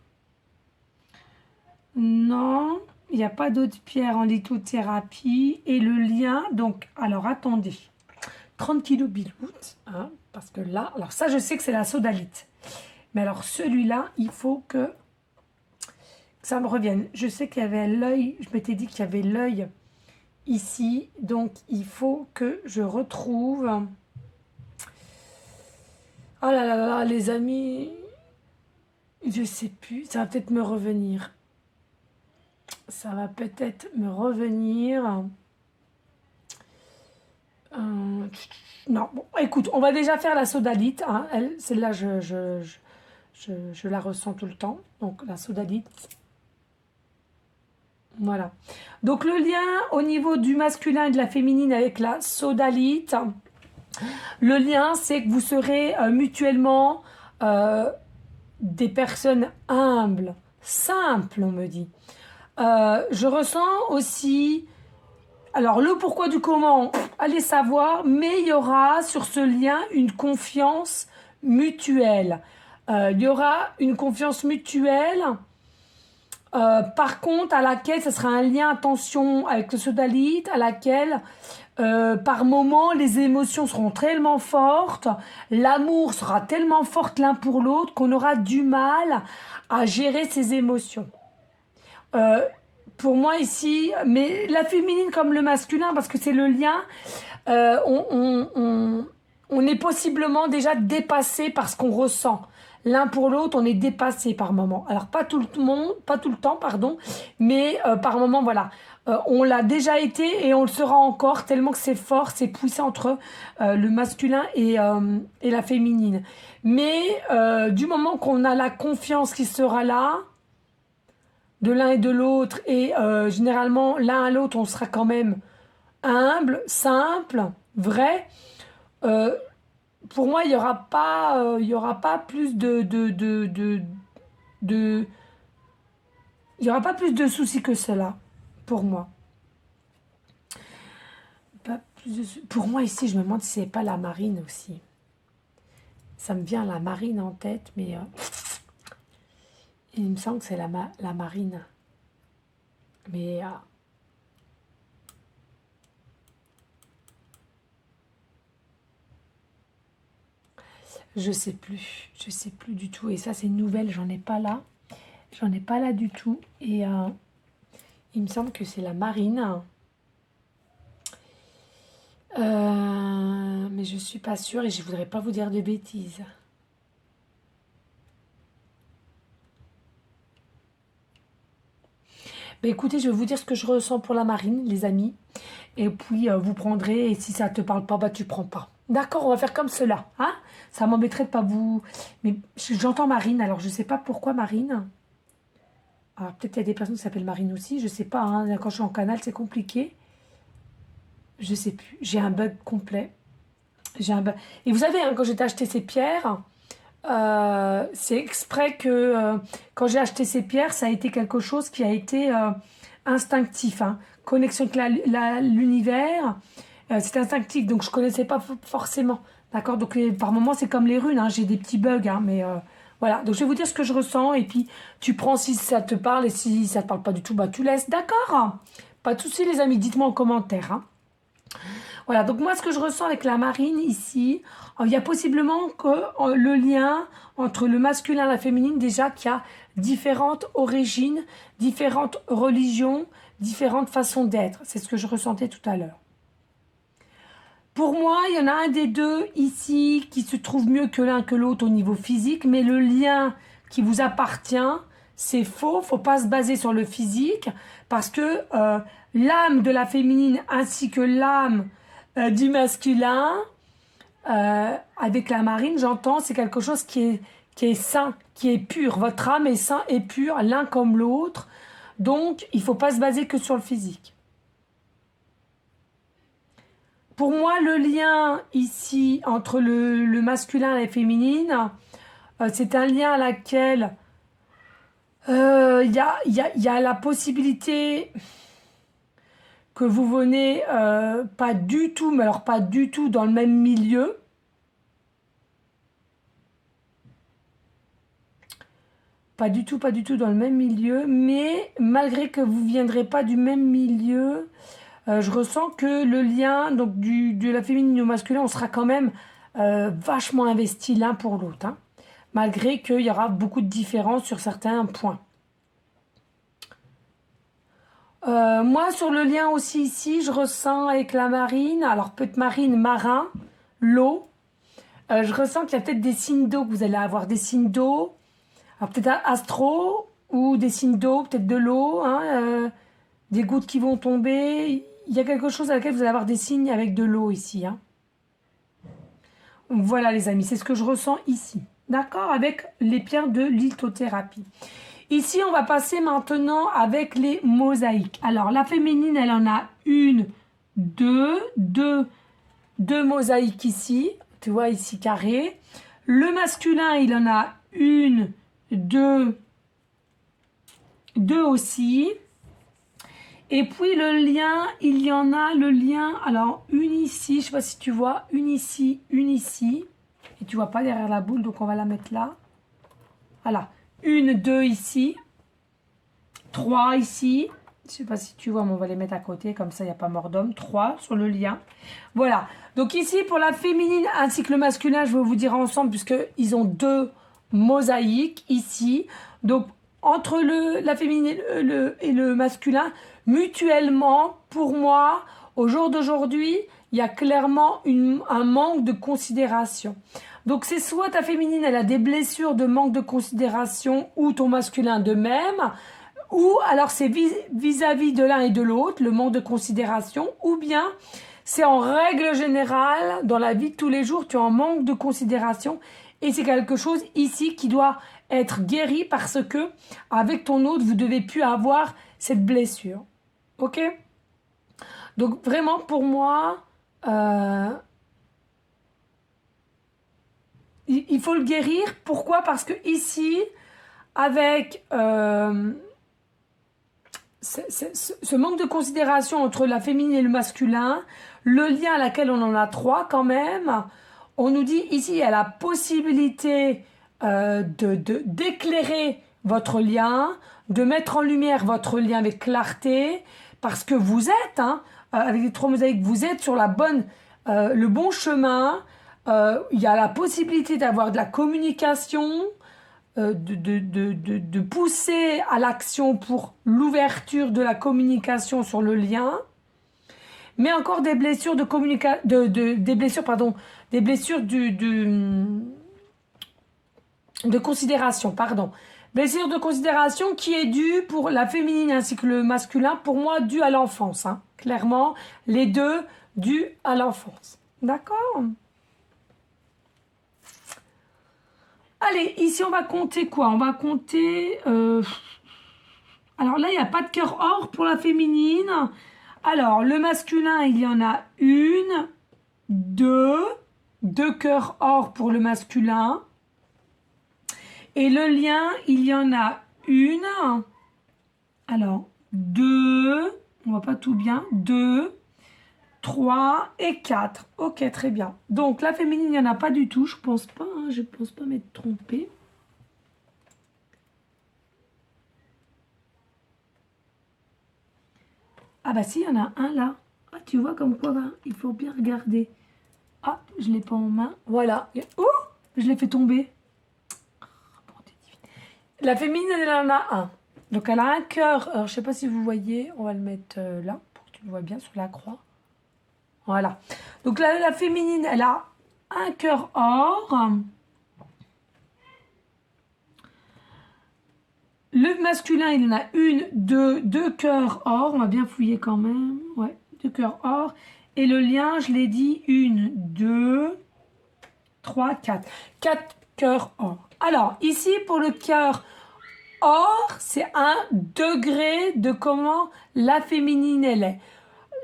A: non. Il n'y a pas d'autres pierres en lithothérapie. Et le lien, donc, alors attendez. 30 kg biloute, hein, parce que là, alors ça je sais que c'est la sodalite. Mais alors celui-là, il faut que ça me revienne. Je sais qu'il y avait l'œil, je m'étais dit qu'il y avait l'œil ici, donc il faut que je retrouve. Oh là là là, les amis, je sais plus, ça va peut-être me revenir. Ça va peut-être me revenir. Non, bon, écoute, on va déjà faire la sodalite. Hein. Celle-là, je la ressens tout le temps. Donc la sodalite. Voilà. Donc le lien au niveau du masculin et de la féminine avec la sodalite, le lien c'est que vous serez mutuellement des personnes humbles, simples on me dit. Je ressens aussi, alors le pourquoi du comment, allez savoir, mais il y aura sur ce lien une confiance mutuelle. Il y aura une confiance mutuelle. Par contre, à laquelle ce sera un lien attention avec le sodalite, à laquelle par moment les émotions seront tellement fortes, l'amour sera tellement fort l'un pour l'autre qu'on aura du mal à gérer ses émotions. Pour moi ici, mais la féminine comme le masculin, parce que c'est le lien, on est possiblement déjà dépassé par ce qu'on ressent. L'un pour l'autre, on est dépassé par moment. Alors pas tout le temps, pardon, mais par moment, voilà. On l'a déjà été et on le sera encore tellement que c'est fort, c'est puissant entre le masculin et la féminine. Mais du moment qu'on a la confiance qui sera là, de l'un et de l'autre, et généralement, l'un à l'autre, on sera quand même humble, simple, vrai. euh, pour moi, il y aura pas plus de- il y aura pas plus de soucis que cela, pour moi. Pas plus pour moi, ici, je me demande si c'est pas la marine aussi. Ça me vient la marine en tête, mais il me semble que c'est la marine. Mais je sais plus du tout. Et ça, c'est une nouvelle, j'en ai pas là. J'en ai pas là du tout. Et il me semble que c'est la marine. Mais je suis pas sûre et je voudrais pas vous dire de bêtises. Mais écoutez, je vais vous dire ce que je ressens pour la marine, les amis. Et puis, vous prendrez, et si ça te parle pas, bah tu prends pas. D'accord, on va faire comme cela. Hein, ça m'embêterait de pas vous... Mais j'entends Marine, alors je sais pas pourquoi Marine. Alors peut-être il y a des personnes qui s'appellent Marine aussi, je sais pas. Hein, quand je suis en canal, c'est compliqué. Je sais plus, j'ai un bug complet. J'ai un bug. Et vous savez, hein, quand j'étais acheté ces pierres, c'est exprès que quand j'ai acheté ces pierres, ça a été quelque chose qui a été instinctif. Hein. Connexion avec l'univers, c'est instinctif, donc je connaissais pas forcément. D'accord. Donc par moments, c'est comme les runes, hein, j'ai des petits bugs, hein, mais voilà. Donc je vais vous dire ce que je ressens, et puis tu prends si ça te parle, et si ça te parle pas du tout, bah tu laisses. D'accord. Pas de souci, les amis, dites-moi en commentaire. Hein. Voilà, donc moi ce que je ressens avec la marine ici, il y a possiblement que le lien entre le masculin et la féminine, déjà qu'il y a différentes origines, différentes religions, différentes façons d'être. C'est ce que je ressentais tout à l'heure. Pour moi, il y en a un des deux ici qui se trouve mieux que l'un que l'autre au niveau physique, mais le lien qui vous appartient, c'est faux. Faut pas se baser sur le physique parce que l'âme de la féminine ainsi que l'âme du masculin, avec la marine, j'entends, c'est quelque chose qui est sain, qui est pur. Votre âme est sain et pure, l'un comme l'autre. Donc, il faut pas se baser que sur le physique. Pour moi, le lien ici entre le masculin et la féminine, c'est un lien à laquelle il y a la possibilité que vous venez pas du tout, mais alors pas du tout dans le même milieu. Pas du tout dans le même milieu, mais malgré que vous ne viendrez pas du même milieu, je ressens que le lien donc de la féminine au masculin, on sera quand même vachement investi l'un pour l'autre, hein, malgré qu'il y aura beaucoup de différences sur certains points. Moi, sur le lien aussi ici, je ressens avec la marine, alors peut-être marine, marin, l'eau, je ressens qu'il y a peut-être des signes d'eau, que vous allez avoir des signes d'eau, alors peut-être astro, ou des signes d'eau, peut-être de l'eau, hein, des gouttes qui vont tomber. Il y a quelque chose à laquelle vous allez avoir des signes avec de l'eau ici. Hein. Voilà les amis, c'est ce que je ressens ici. D'accord. Avec les pierres de lithothérapie. Ici, on va passer maintenant avec les mosaïques. Alors, la féminine, elle en a une, deux mosaïques ici. Tu vois, ici, carré. Le masculin, il en a une, deux aussi. Et puis, le lien, il y en a le lien. Alors, une ici, je ne sais pas si tu vois. Une ici, une ici. Et tu vois pas derrière la boule, donc on va la mettre là. Voilà. Une, deux ici. Trois ici. Je ne sais pas si tu vois, mais on va les mettre à côté. Comme ça, il n'y a pas mort d'homme. Trois sur le lien. Voilà. Donc ici, pour la féminine ainsi que le masculin, je vais vous dire ensemble, puisqu'ils ont deux mosaïques ici. Donc, entre la féminine et le masculin, mutuellement, pour moi, au jour d'aujourd'hui, il y a clairement un manque de considération. Donc c'est soit ta féminine, elle a des blessures de manque de considération, ou ton masculin de même, ou alors c'est vis-à-vis de l'un et de l'autre, le manque de considération, ou bien c'est en règle générale, dans la vie de tous les jours, tu as un manque de considération, et c'est quelque chose ici qui doit être guéri parce que avec ton autre, vous devez plus avoir cette blessure. Ok? Donc vraiment pour moi, il faut le guérir. Pourquoi? Parce que ici, avec ce manque de considération entre la féminine et le masculin, le lien à laquelle on en a trois quand même, on nous dit ici, il y a la possibilité d'éclairer votre lien, de mettre en lumière votre lien avec clarté, parce que vous êtes, hein, avec les trois mosaïques, vous êtes sur le bon chemin. Il y a la possibilité d'avoir de la communication, de pousser à l'action pour l'ouverture de la communication sur le lien, mais encore des blessures des blessures de considération, pardon. Blessure de considération qui est due pour la féminine ainsi que le masculin, pour moi, due à l'enfance. Hein. Clairement, les deux dus à l'enfance. D'accord? Allez, ici, on va compter quoi? On va compter... Alors là, il n'y a pas de cœur or pour la féminine. Alors, le masculin, il y en a une, deux cœurs or pour le masculin. Et le lien, il y en a une. Alors, deux, on voit pas tout bien, 2, 3 et 4. Ok, très bien. Donc, la féminine, il n'y en a pas du tout, je pense pas, hein, je pense pas m'être trompée. Ah bah si, il y en a un là. Ah, tu vois comme quoi, hein, il faut bien regarder. Ah, je l'ai pas en main. Voilà. Oh, je l'ai fait tomber. La féminine, elle en a un. Donc, elle a un cœur. Alors, je sais pas si vous voyez. On va le mettre là pour que tu le vois bien sur la croix. Voilà. Donc, la féminine, elle a un cœur or. Le masculin, il en a une, deux cœurs or. On va bien fouiller quand même. Ouais, 2 cœurs or. Et le lien, je l'ai dit, 1, 2, 3, 4. 4 cœurs or. Alors, ici, pour le cœur or, c'est un degré de comment la féminine, elle est.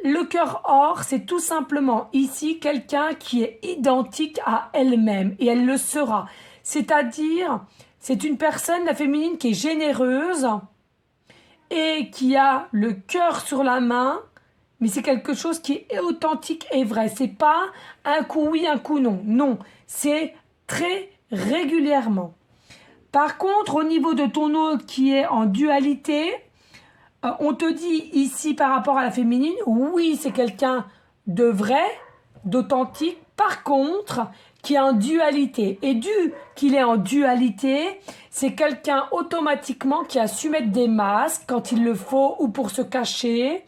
A: Le cœur or, c'est tout simplement ici quelqu'un qui est identique à elle-même. Et elle le sera. C'est-à-dire... C'est une personne, la féminine, qui est généreuse et qui a le cœur sur la main, mais c'est quelque chose qui est authentique et vrai. C'est pas un coup oui, un coup non. Non, c'est très régulièrement. Par contre, au niveau de ton autre qui est en dualité, on te dit ici par rapport à la féminine, oui, c'est quelqu'un de vrai, d'authentique. Par contre, qui est en dualité. Et dû qu'il est en dualité, c'est quelqu'un automatiquement qui a su mettre des masques quand il le faut ou pour se cacher.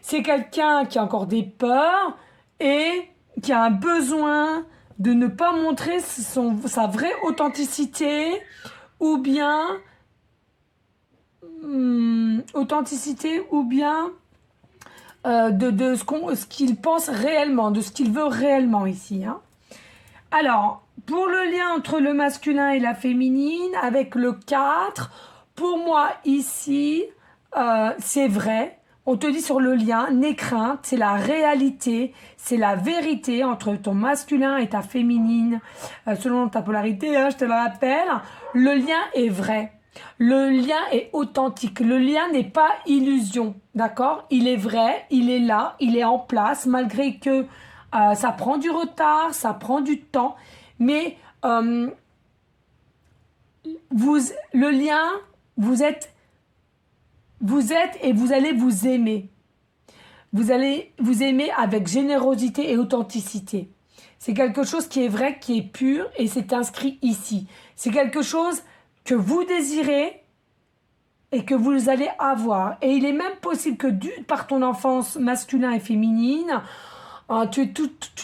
A: C'est quelqu'un qui a encore des peurs et qui a un besoin de ne pas montrer sa vraie authenticité ou bien de ce qu'il pense réellement, de ce qu'il veut réellement ici. Hein. Alors, pour le lien entre le masculin et la féminine, avec le 4, pour moi ici, c'est vrai. On te dit sur le lien, n'aie crainte, c'est la réalité, c'est la vérité entre ton masculin et ta féminine, selon ta polarité, hein, je te le rappelle. Le lien est vrai. Le lien est authentique. Le lien n'est pas illusion, d'accord? Il est vrai, il est là, il est en place, malgré que ça prend du retard, ça prend du temps, mais le lien, vous êtes et vous allez vous aimer. Vous allez vous aimer avec générosité et authenticité. C'est quelque chose qui est vrai, qui est pur et c'est inscrit ici. C'est quelque chose que vous désirez et que vous allez avoir. Et il est même possible que par ton enfance masculin et féminine, tu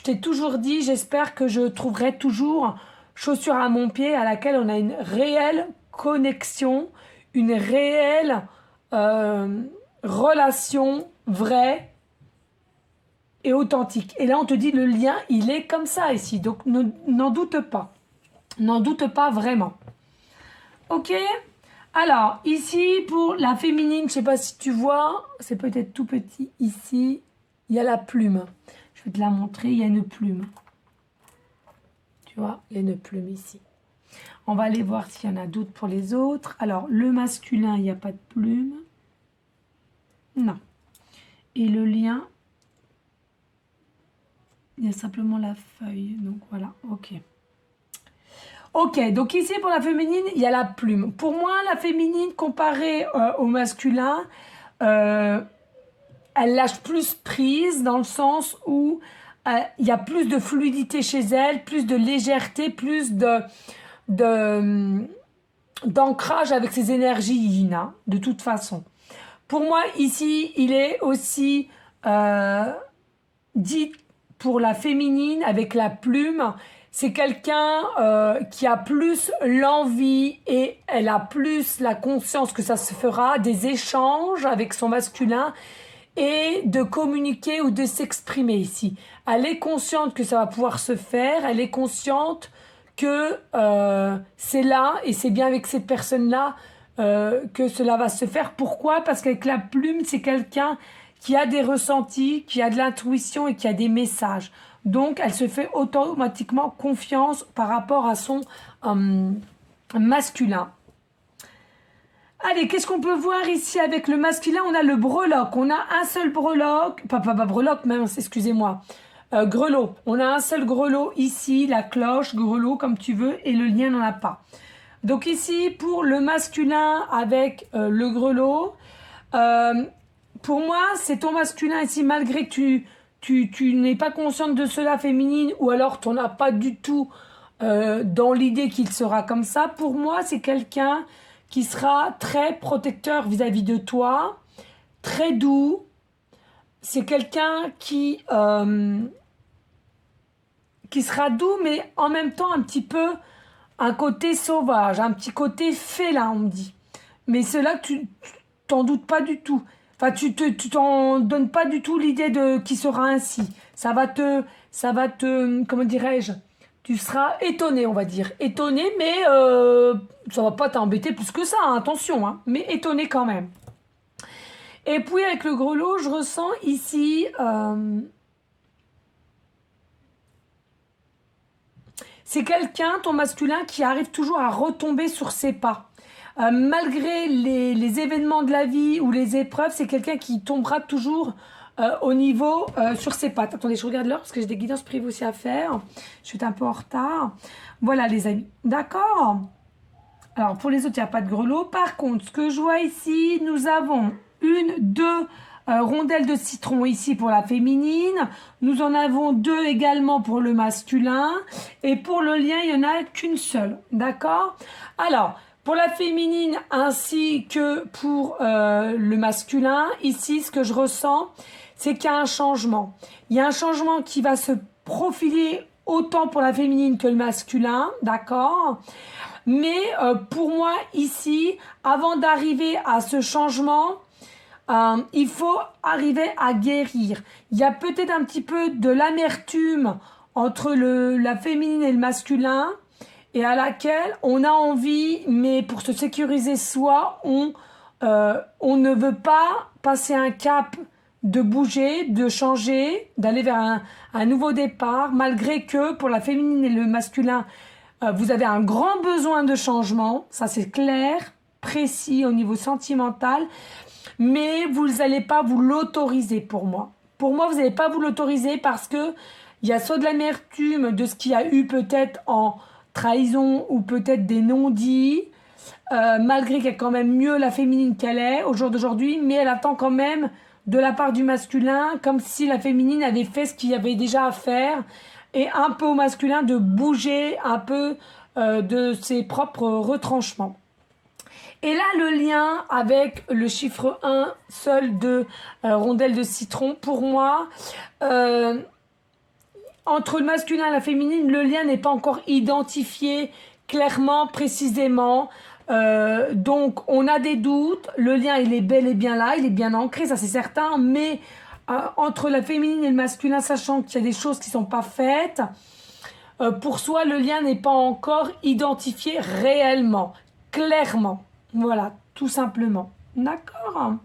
A: t'es toujours dit, j'espère que je trouverai toujours chaussure à mon pied à laquelle on a une réelle connexion, une réelle relation vraie et authentique. Et là, on te dit, le lien, il est comme ça ici. Donc, n'en doute pas. N'en doute pas vraiment. Ok. Alors, ici, pour la féminine, je ne sais pas si tu vois, c'est peut-être tout petit ici, il y a la plume. Je vais te la montrer, il y a une plume. Tu vois, il y a une plume ici. On va aller voir s'il y en a d'autres pour les autres. Alors, le masculin, il n'y a pas de plume. Non. Et le lien, il y a simplement la feuille. Donc, voilà, ok. Ok, donc ici pour la féminine, il y a la plume. Pour moi, la féminine comparée au masculin, elle lâche plus prise dans le sens où il y a plus de fluidité chez elle, plus de légèreté, plus d'ancrage avec ses énergies yin, hein, de toute façon. Pour moi, ici, il est aussi dit pour la féminine avec la plume. C'est quelqu'un qui a plus l'envie et elle a plus la conscience que ça se fera des échanges avec son masculin et de communiquer ou de s'exprimer ici. Elle est consciente que ça va pouvoir se faire, elle est consciente que c'est là et c'est bien avec cette personne-là que cela va se faire. Pourquoi? Parce qu'avec la plume, c'est quelqu'un qui a des ressentis, qui a de l'intuition et qui a des messages. Donc, elle se fait automatiquement confiance par rapport à son masculin. Allez, qu'est-ce qu'on peut voir ici avec le masculin? On a le breloque. On a un seul breloque. Pas breloque, même, excusez-moi. Grelot. On a un seul grelot ici, la cloche, grelot, comme tu veux, et le lien n'en a pas. Donc ici, pour le masculin avec le grelot, pour moi, c'est ton masculin ici, malgré que tu n'es pas consciente de cela féminine, ou alors tu n'en as pas du tout dans l'idée qu'il sera comme ça. Pour moi, c'est quelqu'un qui sera très protecteur vis-à-vis de toi, très doux. C'est quelqu'un qui sera doux, mais en même temps un petit peu un côté sauvage, un petit côté félin, on me dit. Mais cela, tu t'en doutes pas du tout. Enfin, tu t'en donnes pas du tout l'idée de qui sera ainsi. Ça va te, comment dirais-je, tu seras étonné, on va dire. Étonné, mais ça va pas t'embêter plus que ça, hein, attention, hein, mais étonné quand même. Et puis avec le grelot, je ressens ici, c'est quelqu'un, ton masculin, qui arrive toujours à retomber sur ses pas. Malgré les événements de la vie ou les épreuves, c'est quelqu'un qui tombera toujours au niveau sur ses pattes. Attendez, je regarde l'heure parce que j'ai des guidances privées aussi à faire. Je suis un peu en retard. Voilà les amis, d'accord? Alors pour les autres, il n'y a pas de grelot. Par contre, ce que je vois ici, nous avons deux rondelles de citron ici pour la féminine. Nous en avons 2 également pour le masculin. Et pour le lien, il n'y en a qu'une seule, d'accord? Alors, pour la féminine ainsi que pour le masculin, ici, ce que je ressens, c'est qu'il y a un changement. Il y a un changement qui va se profiler autant pour la féminine que le masculin, d'accord? Mais pour moi, ici, avant d'arriver à ce changement, il faut arriver à guérir. Il y a peut-être un petit peu de l'amertume entre la féminine et le masculin, et à laquelle on a envie, mais pour se sécuriser soi, on ne veut pas passer un cap de bouger, de changer, d'aller vers un nouveau départ, malgré que pour la féminine et le masculin, vous avez un grand besoin de changement, ça c'est clair, précis au niveau sentimental, mais vous n'allez pas vous l'autoriser pour moi. Pour moi, vous n'allez pas vous l'autoriser parce que il y a soit de l'amertume de ce qu'il y a eu peut-être en trahison ou peut-être des non-dits, malgré qu'elle est quand même mieux la féminine qu'elle est au jour d'aujourd'hui, mais elle attend quand même de la part du masculin, comme si la féminine avait fait ce qu'il y avait déjà à faire, et un peu au masculin de bouger un peu de ses propres retranchements. Et là, le lien avec le chiffre 1, seul de rondelles de citron, pour moi, entre le masculin et la féminine, le lien n'est pas encore identifié clairement, précisément. Donc, on a des doutes. Le lien, il est bel et bien là, il est bien ancré, ça c'est certain. Mais entre la féminine et le masculin, sachant qu'il y a des choses qui ne sont pas faites, pour soi, le lien n'est pas encore identifié réellement. clairement. Voilà, tout simplement. D'accord?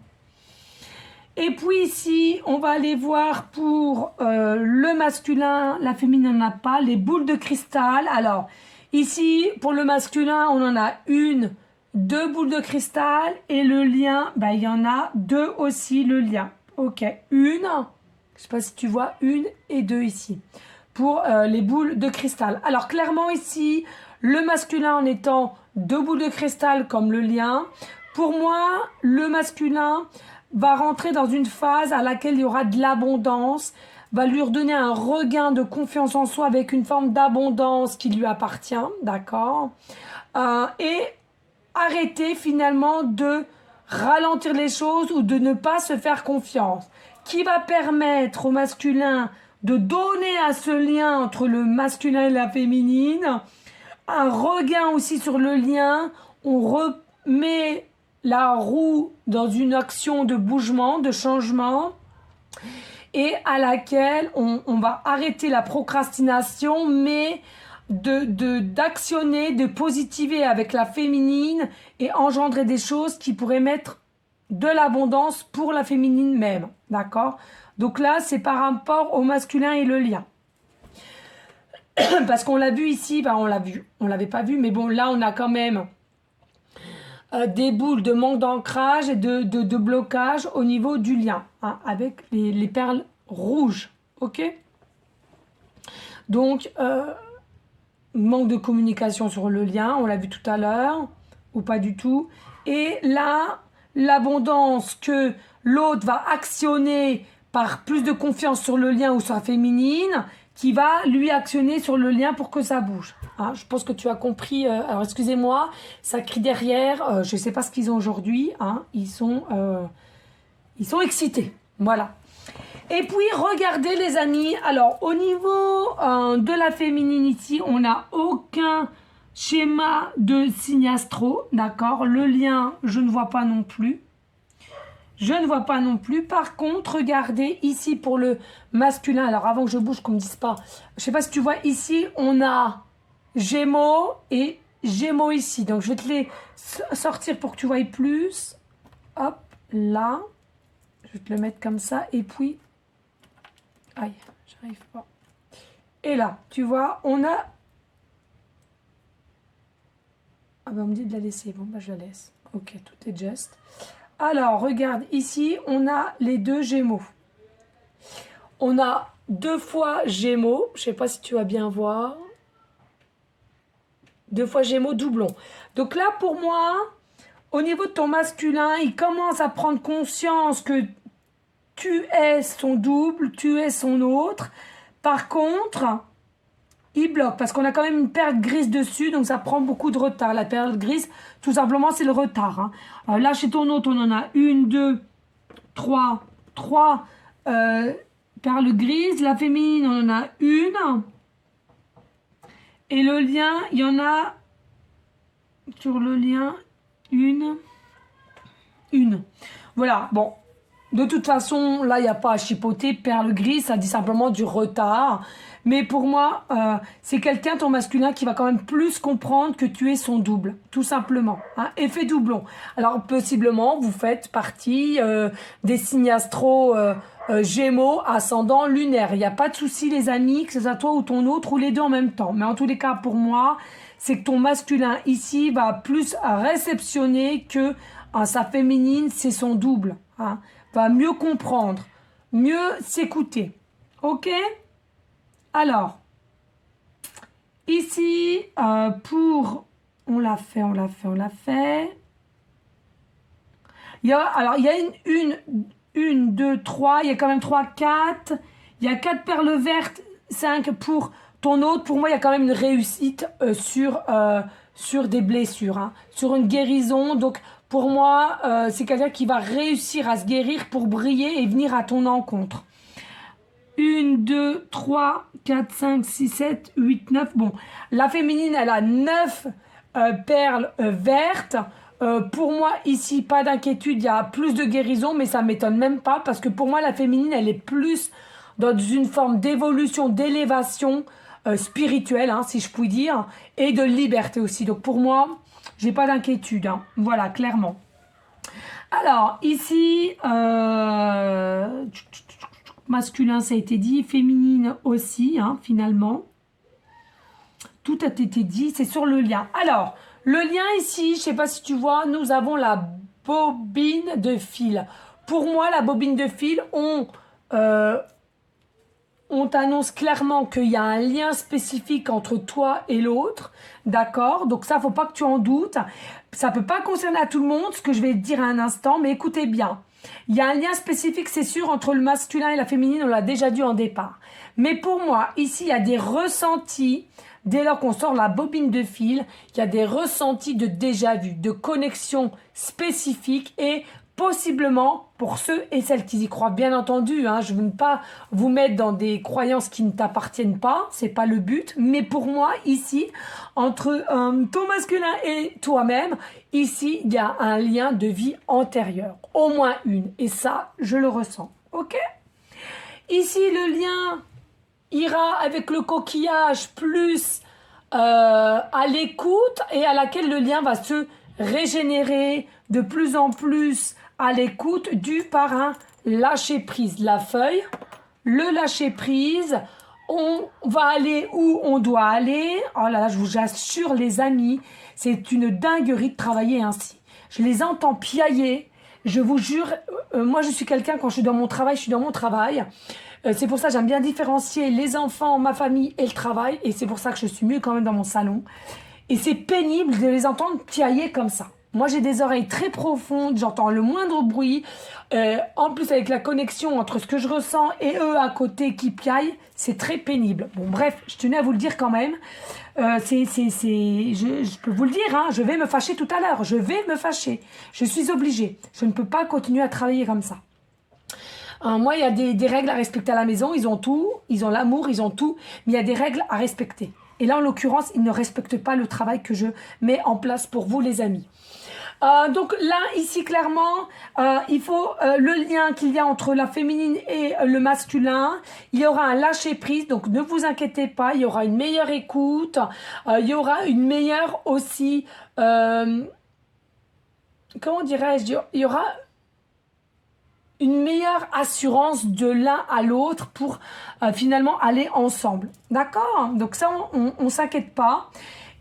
A: Et puis ici, on va aller voir pour le masculin, la féminine n'en a pas, les boules de cristal. Alors, ici, pour le masculin, on en a une, deux boules de cristal. Et le lien, ben, il y en a deux aussi, le lien. Ok, une, je sais pas si tu vois, une et deux ici. Pour les boules de cristal. Alors, clairement ici, le masculin en étant deux boules de cristal comme le lien. Pour moi, le masculin va rentrer dans une phase à laquelle il y aura de l'abondance, va lui redonner un regain de confiance en soi avec une forme d'abondance qui lui appartient, d'accord? Et arrêter finalement de ralentir les choses ou de ne pas se faire confiance, qui va permettre au masculin de donner à ce lien entre le masculin et la féminine un regain aussi sur le lien. On remet la roue dans une action de bougement, de changement, et à laquelle on va arrêter la procrastination, mais d'actionner, de positiver avec la féminine et engendrer des choses qui pourraient mettre de l'abondance pour la féminine même, d'accord? Donc là, c'est par rapport au masculin et le lien. Parce qu'on l'a vu ici, ben on l'avait pas vu, mais bon, là, on a quand même des boules de manque d'ancrage et de blocage au niveau du lien, hein, avec les perles rouges, ok? Donc, manque de communication sur le lien, on l'a vu tout à l'heure, ou pas du tout. Et là, l'abondance que l'autre va actionner par plus de confiance sur le lien ou sur la féminine, qui va lui actionner sur le lien pour que ça bouge. Hein, je pense que tu as compris. Alors, excusez-moi, ça crie derrière. Je ne sais pas ce qu'ils ont aujourd'hui. Hein, ils sont excités. Voilà. Et puis, regardez les amis. Alors, au niveau de la féminine ici, on n'a aucun schéma de signe astro. D'accord? Le lien, je ne vois pas non plus. Je ne vois pas non plus. Par contre, regardez ici pour le masculin. Alors, avant que je bouge, qu'on ne me dise pas. Je ne sais pas si tu vois ici, on a Gémeaux et Gémeaux ici. Donc, je vais te les sortir pour que tu voyes plus. Hop, là. Je vais te le mettre comme ça. Et puis, aïe, j'arrive pas. Et là, tu vois, on a... Ah ben, on me dit de la laisser. Bon, ben, je la laisse. Ok, tout est juste. Alors, regarde, ici, on a les deux Gémeaux. On a deux fois Gémeaux. Je ne sais pas si tu vas bien voir. Deux fois Gémeaux, doublon. Donc là, pour moi, au niveau de ton masculin, il commence à prendre conscience que tu es son double, tu es son autre. Par contre, il bloque parce qu'on a quand même une perle grise dessus, donc ça prend beaucoup de retard. La perle grise, tout simplement, c'est le retard. Hein. Là, chez ton autre, on en a une, deux, trois perles grises. La féminine, on en a une. Et le lien, il y en a sur le lien une. Voilà, bon. De toute façon, là, il n'y a pas à chipoter. Perle grise, ça dit simplement du retard. Mais pour moi, c'est quelqu'un, ton masculin, qui va quand même plus comprendre que tu es son double, tout simplement. Hein, effet doublon. Alors, possiblement, vous faites partie des signes astro Gémeaux, ascendant lunaire. Il n'y a pas de souci, les amis, que ce soit toi ou ton autre, ou les deux en même temps. Mais en tous les cas, pour moi, c'est que ton masculin, ici, va plus réceptionner que sa féminine, c'est son double. Hein, va mieux comprendre, mieux s'écouter. Ok ? Alors, ici, pour... On l'a fait. Il y a une, deux, trois. Il y a quand même 3, 4. Il y a 4 perles vertes, 5 pour ton autre. Pour moi, il y a quand même une réussite sur des blessures, hein, sur une guérison. Donc, pour moi, c'est quelqu'un qui va réussir à se guérir pour briller et venir à ton encontre. 1, 2, 3, 4, 5, 6, 7, 8, 9. Bon, la féminine, elle a 9 perles vertes. Pour moi, ici, pas d'inquiétude, il y a plus de guérison, mais ça ne m'étonne même pas parce que pour moi, la féminine, elle est plus dans une forme d'évolution, d'élévation spirituelle, hein, si je puis dire, et de liberté aussi. Donc pour moi, j'ai pas d'inquiétude. Hein. Voilà, clairement. Alors, ici, masculin, ça a été dit, féminine aussi, hein, finalement. Tout a été dit, c'est sur le lien. Alors, le lien ici, je ne sais pas si tu vois, nous avons la bobine de fil. Pour moi, la bobine de fil, on t'annonce clairement qu'il y a un lien spécifique entre toi et l'autre, d'accord? Donc ça, faut pas que tu en doutes. Ça peut pas concerner à tout le monde, ce que je vais te dire à un instant, mais écoutez bien. Il y a un lien spécifique, c'est sûr, entre le masculin et la féminine, on l'a déjà dit en départ. Mais pour moi, ici, il y a des ressentis, dès lors qu'on sort la bobine de fil, il y a des ressentis de déjà-vu, de connexion spécifique et possiblement, pour ceux et celles qui y croient, bien entendu, hein, je ne veux pas vous mettre dans des croyances qui ne t'appartiennent pas, c'est pas le but, mais pour moi, ici, entre ton masculin et toi-même, ici, il y a un lien de vie antérieur, au moins une, et ça, je le ressens, ok? Ici, le lien ira avec le coquillage plus à l'écoute et à laquelle le lien va se régénérer de plus en plus à l'écoute dû par un lâcher-prise. La feuille, le lâcher-prise, on va aller où on doit aller. Oh là là, je vous assure les amis, c'est une dinguerie de travailler ainsi. Je les entends piailler, je vous jure, moi je suis quelqu'un, quand je suis dans mon travail, je suis dans mon travail. C'est pour ça que j'aime bien différencier les enfants, ma famille et le travail. Et c'est pour ça que je suis mieux quand même dans mon salon. Et c'est pénible de les entendre piailler comme ça. Moi, j'ai des oreilles très profondes, j'entends le moindre bruit. En plus, avec la connexion entre ce que je ressens et eux à côté qui piaillent, c'est très pénible. Bon, bref, je tenais à vous le dire quand même. Je peux vous le dire, hein, je vais me fâcher tout à l'heure. Je vais me fâcher. Je suis obligée. Je ne peux pas continuer à travailler comme ça. Moi, il y a des règles à respecter à la maison. Ils ont tout, ils ont l'amour, ils ont tout. Mais il y a des règles à respecter. Et là, en l'occurrence, ils ne respectent pas le travail que je mets en place pour vous, les amis. Donc là, ici, clairement, il faut le lien qu'il y a entre la féminine et le masculin. Il y aura un lâcher-prise, donc ne vous inquiétez pas. Il y aura une meilleure écoute. Il y aura une meilleure aussi... comment dirais-je? Il y aura une meilleure assurance de l'un à l'autre pour finalement aller ensemble. D'accord? Donc ça, on s'inquiète pas.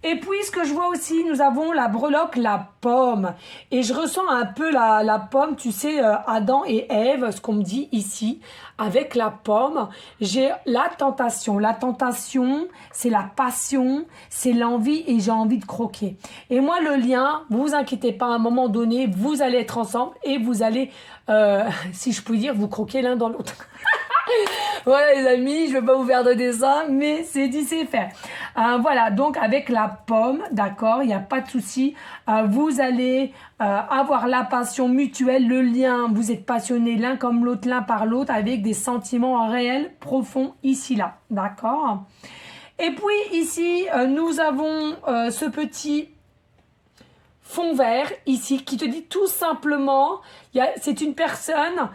A: Et puis, ce que je vois aussi, nous avons la breloque, la pomme. Et je ressens un peu la pomme, tu sais, Adam et Ève, ce qu'on me dit ici, avec la pomme. J'ai la tentation. La tentation, c'est la passion, c'est l'envie et j'ai envie de croquer. Et moi, le lien, vous inquiétez pas, à un moment donné, vous allez être ensemble et vous allez, si je puis dire, vous croquer l'un dans l'autre. Voilà les amis, je ne vais pas vous faire de dessin, mais c'est dit, c'est fait. Voilà, donc avec la pomme, d'accord, il n'y a pas de souci. Vous allez avoir la passion mutuelle, le lien, vous êtes passionnés l'un comme l'autre, l'un par l'autre, avec des sentiments réels, profonds, ici, là, d'accord. Et puis ici, nous avons ce petit fond vert, ici, qui te dit tout simplement, c'est une personne...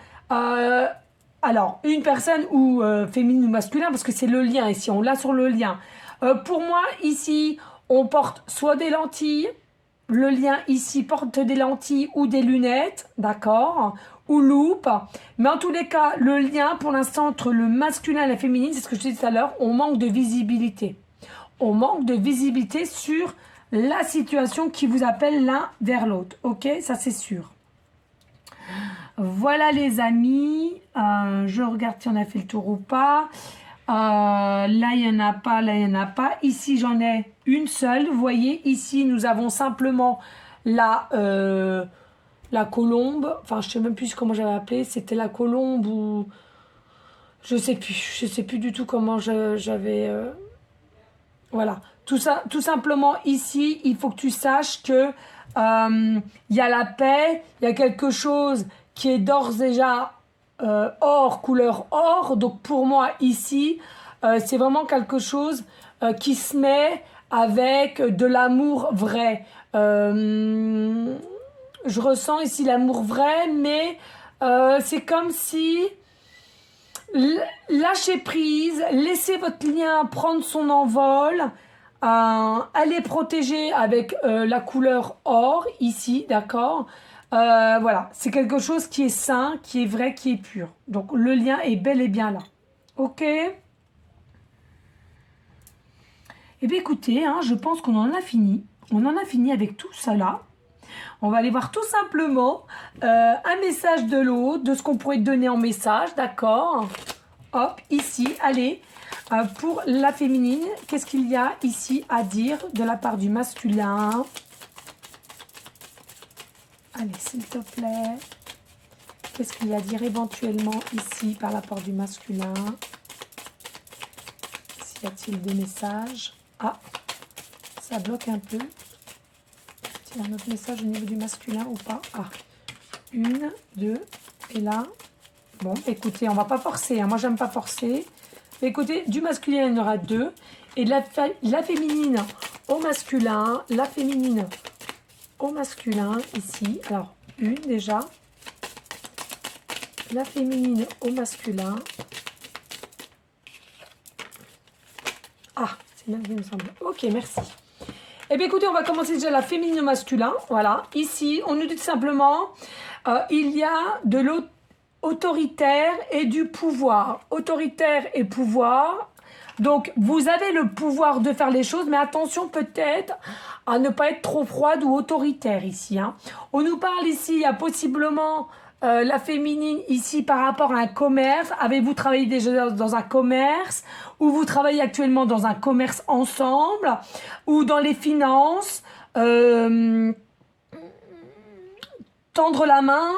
A: alors, une personne ou féminine ou masculin, parce que c'est le lien ici, on l'a sur le lien. Pour moi, ici, on porte soit des lentilles, le lien ici porte des lentilles ou des lunettes, d'accord, ou loupe. Mais en tous les cas, le lien pour l'instant entre le masculin et la féminine, c'est ce que je disais tout à l'heure, on manque de visibilité. On manque de visibilité sur la situation qui vous appelle l'un vers l'autre, ok, ça c'est sûr. Voilà les amis, je regarde si on a fait le tour ou pas. Là il n'y en a pas, là il n'y en a pas. Ici j'en ai une seule, vous voyez, ici nous avons simplement la colombe. Enfin je ne sais même plus comment j'avais appelé, c'était la colombe ou... Je sais plus du tout comment j'avais... Voilà, tout ça, tout simplement ici, il faut que tu saches que y a la paix, il y a quelque chose qui est d'ores déjà or, couleur or. Donc pour moi ici, c'est vraiment quelque chose qui se met avec de l'amour vrai. Je ressens ici l'amour vrai, mais c'est comme si Lâchez prise, laissez votre lien prendre son envol. Elle est protégée avec la couleur or ici, d'accord. Voilà, c'est quelque chose qui est sain, qui est vrai, qui est pur. Donc le lien est bel et bien là. Ok. Eh bien écoutez, hein, je pense qu'on en a fini. On en a fini avec tout ça là. On va aller voir tout simplement un message de l'autre, de ce qu'on pourrait donner en message, d'accord. Hop, ici, allez, pour la féminine, qu'est-ce qu'il y a ici à dire de la part du masculin? Allez, s'il te plaît. Qu'est-ce qu'il y a à dire éventuellement ici par la part du masculin? S'y a-t-il des messages? Ah, ça bloque un peu. Il y a un autre message au niveau du masculin ou pas? Ah, 1, 2, et là. Bon, écoutez, on va pas forcer. Hein. Moi, j'aime pas forcer. Mais écoutez, du masculin, il y en aura 2. Et la féminine au masculin. La féminine au masculin, ici. Alors, 1 déjà. La féminine au masculin. Ah, c'est bien, il me semble. Ok, merci. Eh bien, écoutez, on va commencer déjà la féminine au masculin. Voilà. Ici, on nous dit tout simplement, il y a de l'autoritaire et du pouvoir. Autoritaire et pouvoir. Donc, vous avez le pouvoir de faire les choses, mais attention peut-être à ne pas être trop froide ou autoritaire ici. Hein. On nous parle ici, il y a possiblement la féminine ici par rapport à un commerce. Avez-vous travaillé déjà dans un commerce ou vous travaillez actuellement dans un commerce ensemble ou dans les finances tendre la main,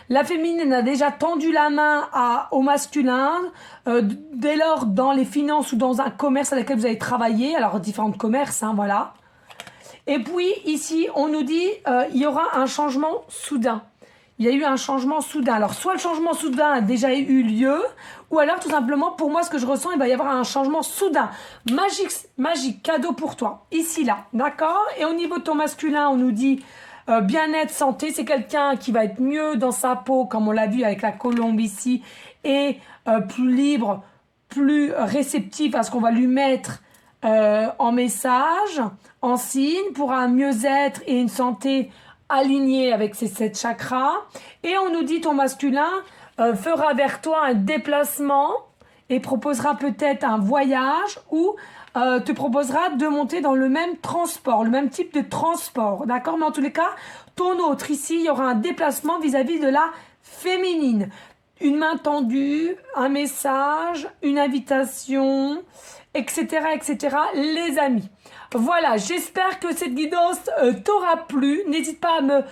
A: la féminine a déjà tendu la main au masculin, dès lors dans les finances ou dans un commerce avec lequel vous avez travaillé, alors différents commerces, hein, voilà. Et puis ici, on nous dit il y aura un changement soudain. Il y a eu un changement soudain. Alors, soit le changement soudain a déjà eu lieu, ou alors, tout simplement, pour moi, ce que je ressens, il va y avoir un changement soudain. Magique, magique, cadeau pour toi. Ici, là, d'accord? Et au niveau de ton masculin, on nous dit bien-être, santé. C'est quelqu'un qui va être mieux dans sa peau, comme on l'a vu avec la colombe ici, et plus libre, plus réceptif à ce qu'on va lui mettre en message, en signe, pour un mieux-être et une santé aligné avec ces 7 chakras. Et on nous dit ton masculin fera vers toi un déplacement et proposera peut-être un voyage ou te proposera de monter dans le même transport, le même type de transport. D'accord? Mais en tous les cas, ton autre ici, il y aura un déplacement vis-à-vis de la féminine. Une main tendue, un message, une invitation, etc., etc. Les amis. Voilà, j'espère que cette guidance t'aura plu. N'hésite pas à me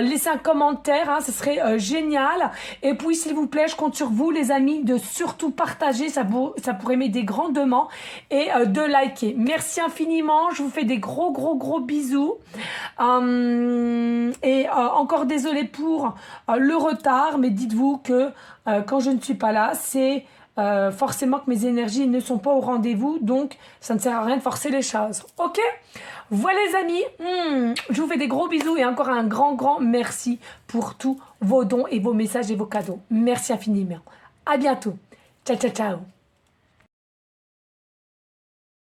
A: laisser un commentaire, hein, ce serait génial. Et puis, s'il vous plaît, je compte sur vous, les amis, de surtout partager, ça pourrait m'aider grandement, et de liker. Merci infiniment, je vous fais des gros, gros, gros bisous. Encore désolée pour le retard, mais dites-vous que quand je ne suis pas là, c'est... forcément que mes énergies ne sont pas au rendez-vous, donc ça ne sert à rien de forcer les choses. Ok? Voilà les amis, je vous fais des gros bisous et encore un grand, grand merci pour tous vos dons et vos messages et vos cadeaux. Merci infiniment. À bientôt. Ciao, ciao, ciao.